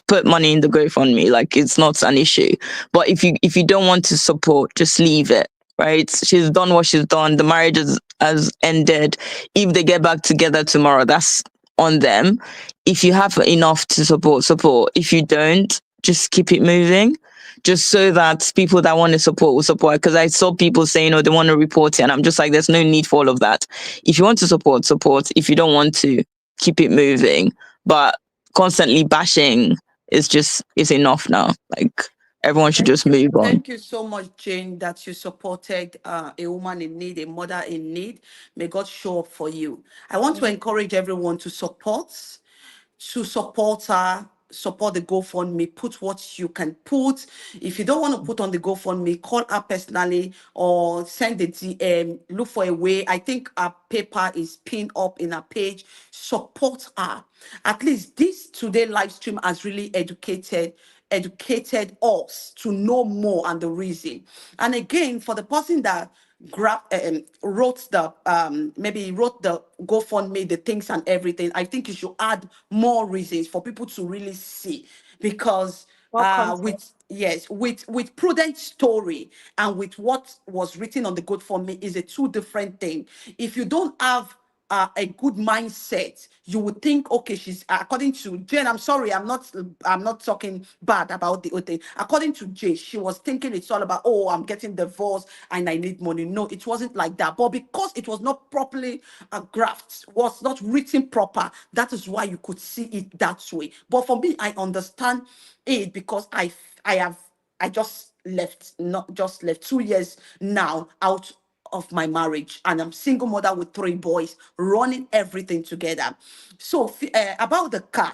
put money in the GoFundMe, like, it's not an issue. But if you don't want to support, just leave it, right? She's done what she's done, the marriage has ended. If they get back together tomorrow, that's on them. If you have enough to support. If you don't, just keep it moving, just so that people that want to support will support. Because I saw people saying, oh, they want to report it. And I'm just like, there's no need for all of that. If you want to support. If you don't want to, keep it moving. But constantly bashing is enough now. Like, everyone should just move on. Thank you so much, Jane, that you supported a woman in need, a mother in need. May God show up for you. I want to encourage everyone to support her, support the GoFundMe, put what you can put. If you don't want to put on the GoFundMe, call her personally or send the DM, look for a way. I think our paper is pinned up in her page. Support her. At least this today live stream has really educated us to know more and the reason. And again, for the person that wrote the maybe wrote the GoFundMe, the things and everything, I think you should add more reasons for people to really see, because More content. with Prudent story and with what was written on the GoFundMe is a two different thing. If you don't have a good mindset, you would think, okay, she's according to Jane. I'm sorry, I'm not talking bad about the whole thing. According to Jane, she was thinking it's all about, oh, I'm getting divorced and I need money. No, it wasn't like that. But because it was not properly graphed, was not written proper, that is why you could see it that way. But for me, I understand it because I just left 2 years now out of my marriage, and I'm single mother with 3 boys, running everything together. So about the car,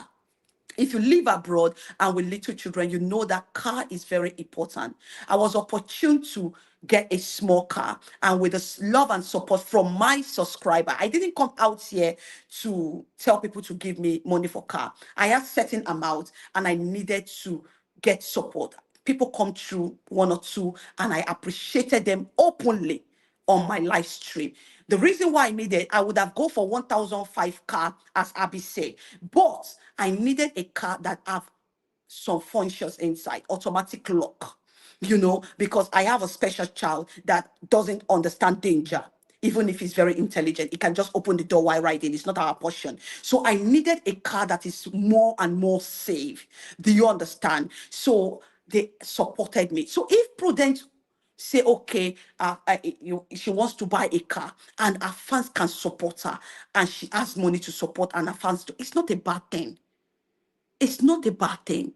if you live abroad and with little children, you know that car is very important. I was opportune to get a small car, and with the love and support from my subscriber, I didn't come out here to tell people to give me money for car. I had certain amount and I needed to get support. People come through one or two, and I appreciated them openly on my live stream. The reason why I needed, I would have go for 1,005 car, as Abby said, but I needed a car that have some functions inside, automatic lock, because I have a special child that doesn't understand danger. Even if he's very intelligent, he can just open the door while riding. It's not our portion. So I needed a car that is more and more safe. Do you understand? So they supported me. So if Prudent say, okay, she wants to buy a car and her fans can support her and she has money to support and her fans, it's not a bad thing. It's not a bad thing.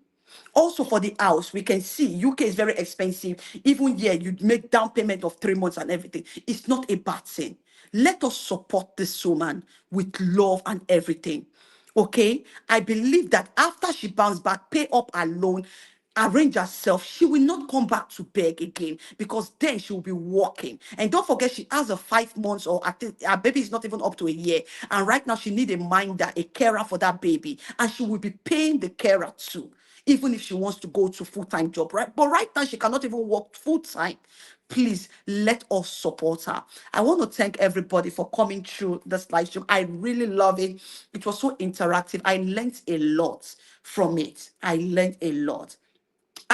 Also for the house, we can see UK is very expensive. Even here, you'd make down payment of 3 months and everything. It's not a bad thing. Let us support this woman with love and everything. Okay? I believe that after she bounce back, pay up her loan, arrange herself, she will not come back to beg again, because then she will be working. And don't forget, she has a 5 months, or I think her baby is not even up to a year. And right now, she need a minder, a carer for that baby. And she will be paying the carer too, even if she wants to go to full-time job, right? But right now, she cannot even work full-time. Please let us support her. I want to thank everybody for coming through this live stream. I really love it. It was so interactive. I learned a lot from it. I learned a lot.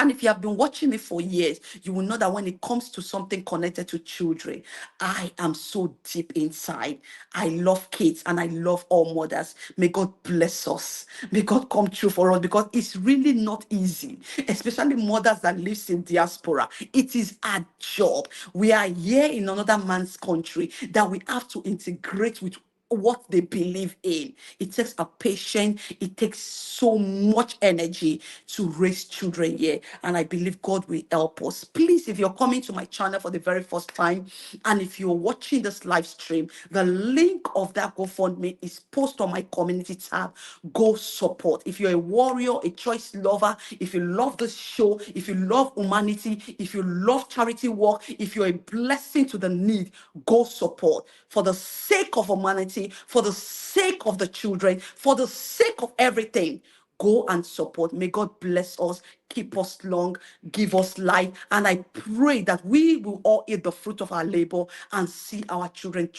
And if you have been watching me for years, you will know that when it comes to something connected to children, I am so deep inside. I love kids and I love all mothers. May God bless us. May God come true for us, because it's really not easy, especially mothers that lives in diaspora. It is a job. We are here in another man's country that we have to integrate with what they believe in. It takes a patient, it takes so much energy to raise children here. And I believe God will help us. Please, if you're coming to my channel for the very first time, and if you're watching this live stream, the link of that GoFundMe is posted on my community tab. Go support. If you're a warrior, a choice lover, if you love this show, if you love humanity, if you love charity work, if you're a blessing to the need, go support. For the sake of humanity, for the sake of the children, for the sake of everything, go and support. May God bless us, keep us long, give us life. And I pray that we will all eat the fruit of our labor and see our children.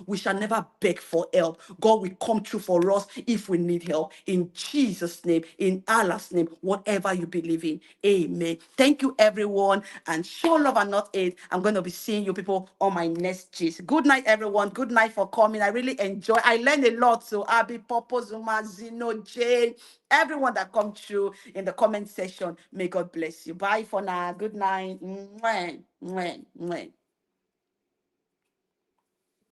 We shall never beg for help. God will come true for us if we need help. In Jesus' name, in Allah's name, whatever you believe in. Amen. Thank you, everyone. And show love and not hate. I'm going to be seeing you people on my next gist. Good night, everyone. Good night for coming. I really enjoy. I learned a lot. So Abby, Popo, Zuma, Zino, Jane, everyone that come through in the comment section. May God bless you. Bye for now. Good night. Mwah, mwah, mwah.